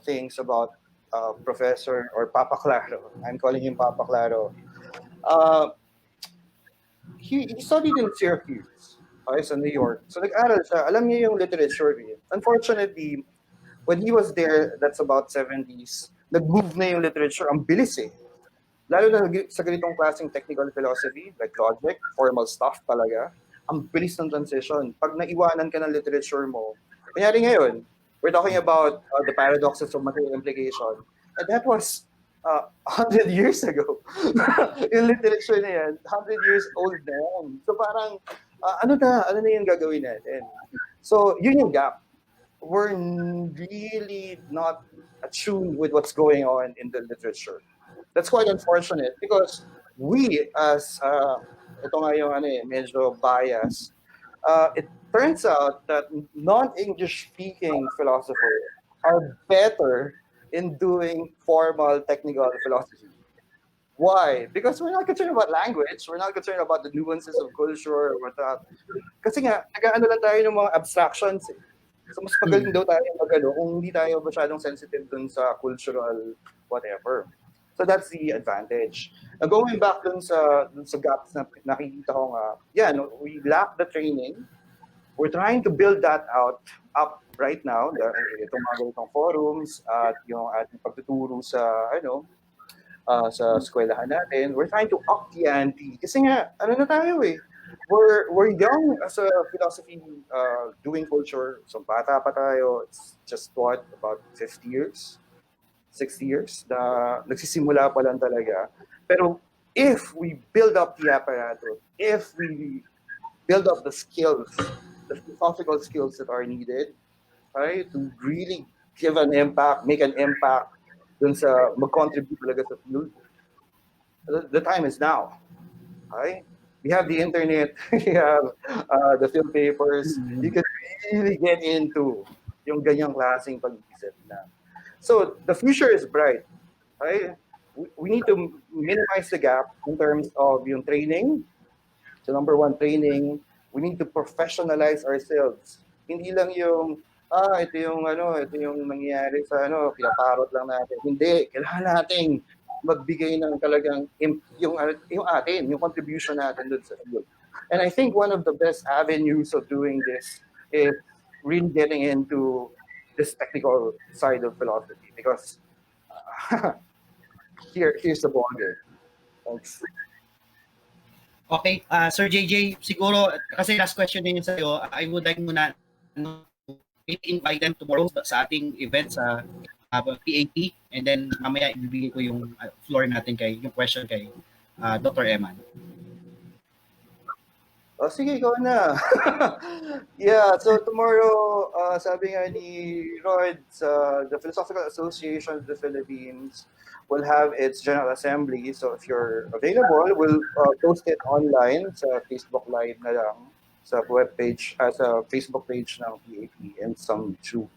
things about Professor or Papa Claro, I'm calling him Papa Claro. He studied in Syracuse, okay, sa New York. So nag-aral siya. Alam niya yung literature niya. Unfortunately, when he was there, that's about 70s, nag-move na yung literature. Ang bilis eh. Lalo na sa ganitong klaseng technical philosophy, like logic, formal stuff talaga, ang bilis ng transition. Pag naiwanan ka ng literature mo, kunyari ngayon, we're talking about the paradoxes of material implication. And that was 100 years ago. Yung literature na yan, 100 years old na yan. So parang, ano na yung gagawin natin? So yun yung gap. We're really not attuned with what's going on in the literature. That's quite unfortunate because we as ito nga yung medyo bias. It turns out that non-English speaking philosophers are better in doing formal technical philosophy. Why? Because we're not concerned about language, we're not concerned about the nuances of culture or whatnot. Kasi nga, nag-ano lang tayo ng mga abstractions eh. So mas magaling daw tayo kung hindi tayo masyadong sensitive dun sa cultural whatever. So that's the advantage. Now going back dun sa gaps na nakikita ko nga, we lack the training. We're trying to build that up right now. Itong mga ganitong forums at yung ating pagtuturo sa sa eskwelahan natin. We're trying to up the ante. Kasi nga, na tayo eh. We're young as a philosophy doing culture. So bata pa tayo. It's just about 50 years? 60 years na nagsisimula pa lang talaga. Pero if we build up the apparatus, if we build up the skills, the philosophical skills that are needed, right, to really give an impact, make an impact dun sa mag-contribute talaga sa field, the time is now. Okay? We have the internet, we have the field papers. You can really get into yung ganyang klaseng pag-isip na. So the future is bright. Right? We need to minimize the gap in terms of yung training. So number one, training. We need to professionalize ourselves. Hindi lang yung ito yung nangyayari sa pinaparot lang natin. Hindi, kailangan nating magbigay ng talagang yung contribution natin dun sa field. And I think one of the best avenues of doing this is really getting into this technical side of philosophy, because here's the ball game. Thanks. Okay, Sir JJ, siguro kasi last question din sa'yo, I would like muna invite them tomorrow sa ating event sa PAP, and then mamaya ibibigay ko yung floor natin yung question kay Dr. Eman. Oh, sige, ikaw na. Yeah, so tomorrow, sabi nga ni Rod, the Philosophical Association of the Philippines will have its General Assembly. So if you're available, we'll post it online sa Facebook Live na lang, sa webpage, sa Facebook page ng PAP and some YouTube.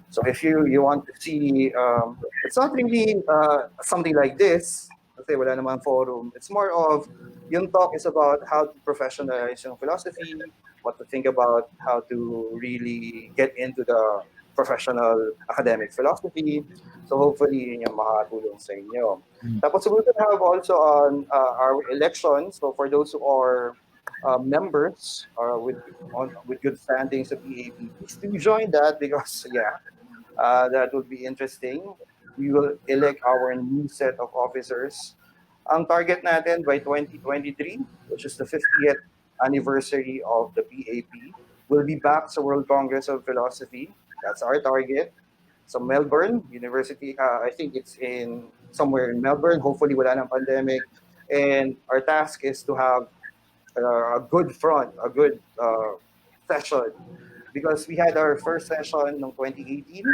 So if you want to see, it's not really something like this, kasi wala namang forum. It's more of, yung talk is about how to professionalize yung philosophy, what to think about, how to really get into the professional academic philosophy. So hopefully, yun yung makatulong sa inyo. Tapos we will have also on our elections. So for those who are members with good standing sa PAP, please do join that because, yeah, that would be interesting. We will elect our new set of officers. Ang target natin by 2023, which is the 50th anniversary of the PAP, we'll be back sa World Congress of Philosophy. That's our target. So Melbourne University, I think it's in somewhere in Melbourne. Hopefully wala ng pandemic. And our task is to have a good front, a good session. Because we had our first session in 2018,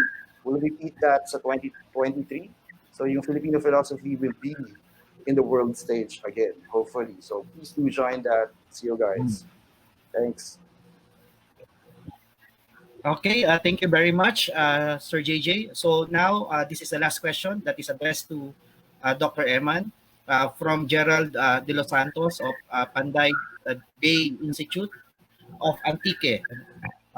we'll repeat that sa 2023. So yung Filipino philosophy will be in the world stage again, hopefully. So please do join that. See you guys. Thanks. Okay, thank you very much, Sir JJ. So now, this is the last question that is addressed to Dr. Eman from Gerald De Los Santos of Panday Bay Institute of Antique.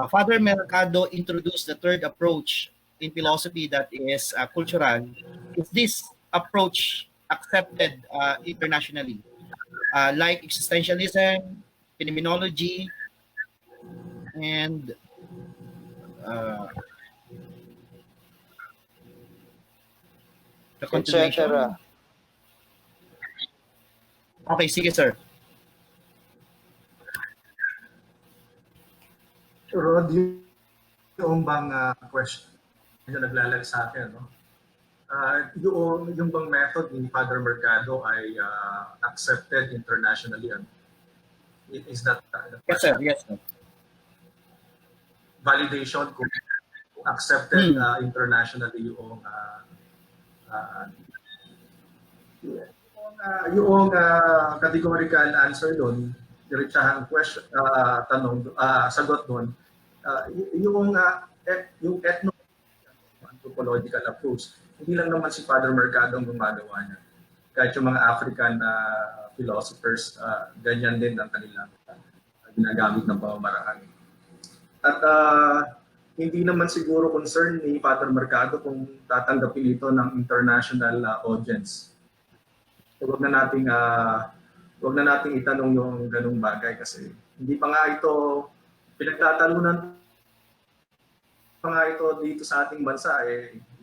Father Mercado introduced the third approach in philosophy that is cultural. Is this approach accepted internationally? Like existentialism, phenomenology, and the continuation. Okay, sige sir. Rod, yung bang question na naglalag sa akin, no? Yung bang method ni Father Mercado ay accepted internationally? Is that the question? Yes sir. Validation kung accepted internationally yung categorical answer doon, diretsahang question, sagot doon, yung anthropological approach, hindi lang naman si Father Mercado ang gumagawa niya. Kahit yung mga African philosophers, ganyan din ang kanilang ginagamit ng pamamaraan. At hindi naman siguro concern ni Father Mercado kung tatanggapin ito ng international audience. So, wag na nating itanong yung ganung bagay kasi hindi pa nga ito pinagtatalunan pa nga ito dito sa ating bansa,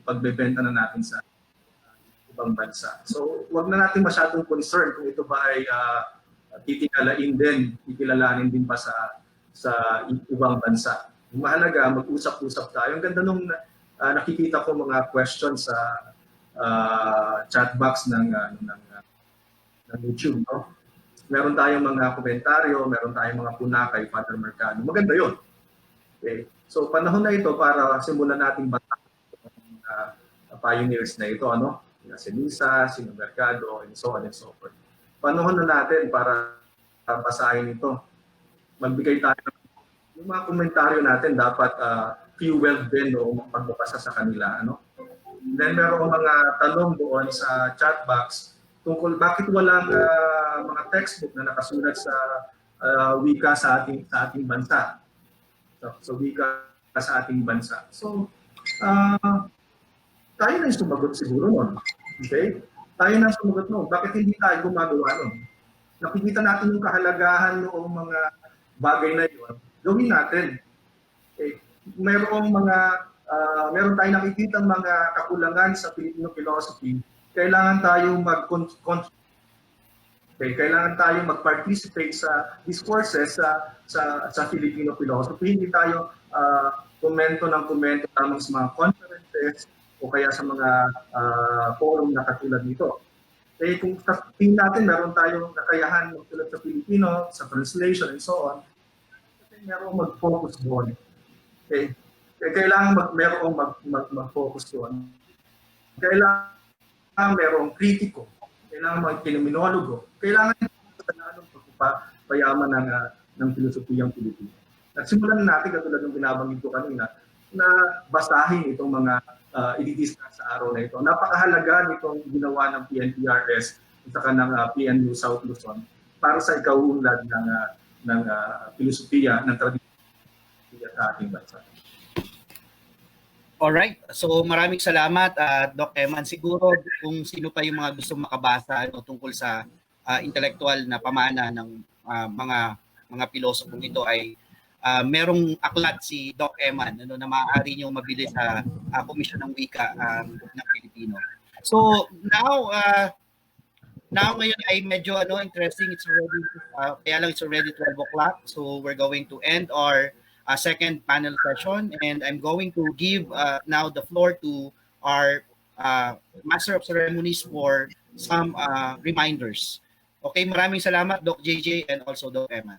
ipagbebenta na natin sa ibang bansa. So wag na natin masyadong concern kung ito ba ay kikilalanin din pa sa ibang bansa. Mahalaga, mag-usap-usap tayo. Ang ganda nung nakikita ko mga questions sa chat box ng YouTube, no? Meron tayong mga komentaryo, meron tayong mga puna kay Father Mercado. Maganda yun. Okay? So panahon na ito para simulan nating batayan pioneers na ito, ano? Synesis, Mercado, and so on and so forth. Panahon na natin para basahin ito. Magbigay tayo yung mga komentaryo natin dapat fuel din o pagbabasa sa kanila, ano? Then meron mga tanong doon sa chat box tungkol bakit walang mga textbook na nakasulat sa wika sa ating bansa. So wika sa ating bansa. So tayo na yung sumagot siguro nun. Okay? Tayo na sumagot nun. Bakit hindi tayo gumagawa nun? Nakikita natin yung kahalagahan ng mga bagay na yun. Gawin natin. Okay? Meron tayong nakikita mga kakulangan sa Filipino philosophy. Kailangan tayong kailangan tayong mag-participate sa discourses sa Filipino philosophy. Hindi tayo komento ng komento lamang sa mga conferences o kaya sa mga forum na katulad nito. Eh kung sa tingin natin meron tayong kakayahan magtulad sa Filipino, sa translation and so on, merong mag-focus doon. Okay? Kaya kailangan merong mag-focus doon. Kailangan merong kritiko. Kailangan may fenomenologo. Kailangan anong pagpapayaman ng filosofiyang Pilipino. At simulan natin katulad ng binabanggit ko kanina na basahin itong mga i-discuss sa araw na ito. Napakahalaga nitong ginawa ng PNPRS at saka ng PNU South Luzon para sa ikauunlad ng filosofiya ng tradisyon sa ating bansa. Alright, so maraming salamat Doc Eman. Siguro kung sino pa yung mga gusto makabasa tungkol sa intellectual na pamana ng mga pilosopong ito ay merong aklat si Doc Eman na maaari nyo mabili sa Komisyon ng Wika ng Pilipino. So now ngayon ay medyo interesting. It's already kaya lang it's already 12 o'clock. So we're going to end our second panel session, and I'm going to give now the floor to our Master of Ceremonies for some reminders. Okay, maraming salamat Doc JJ and also Doc Eman.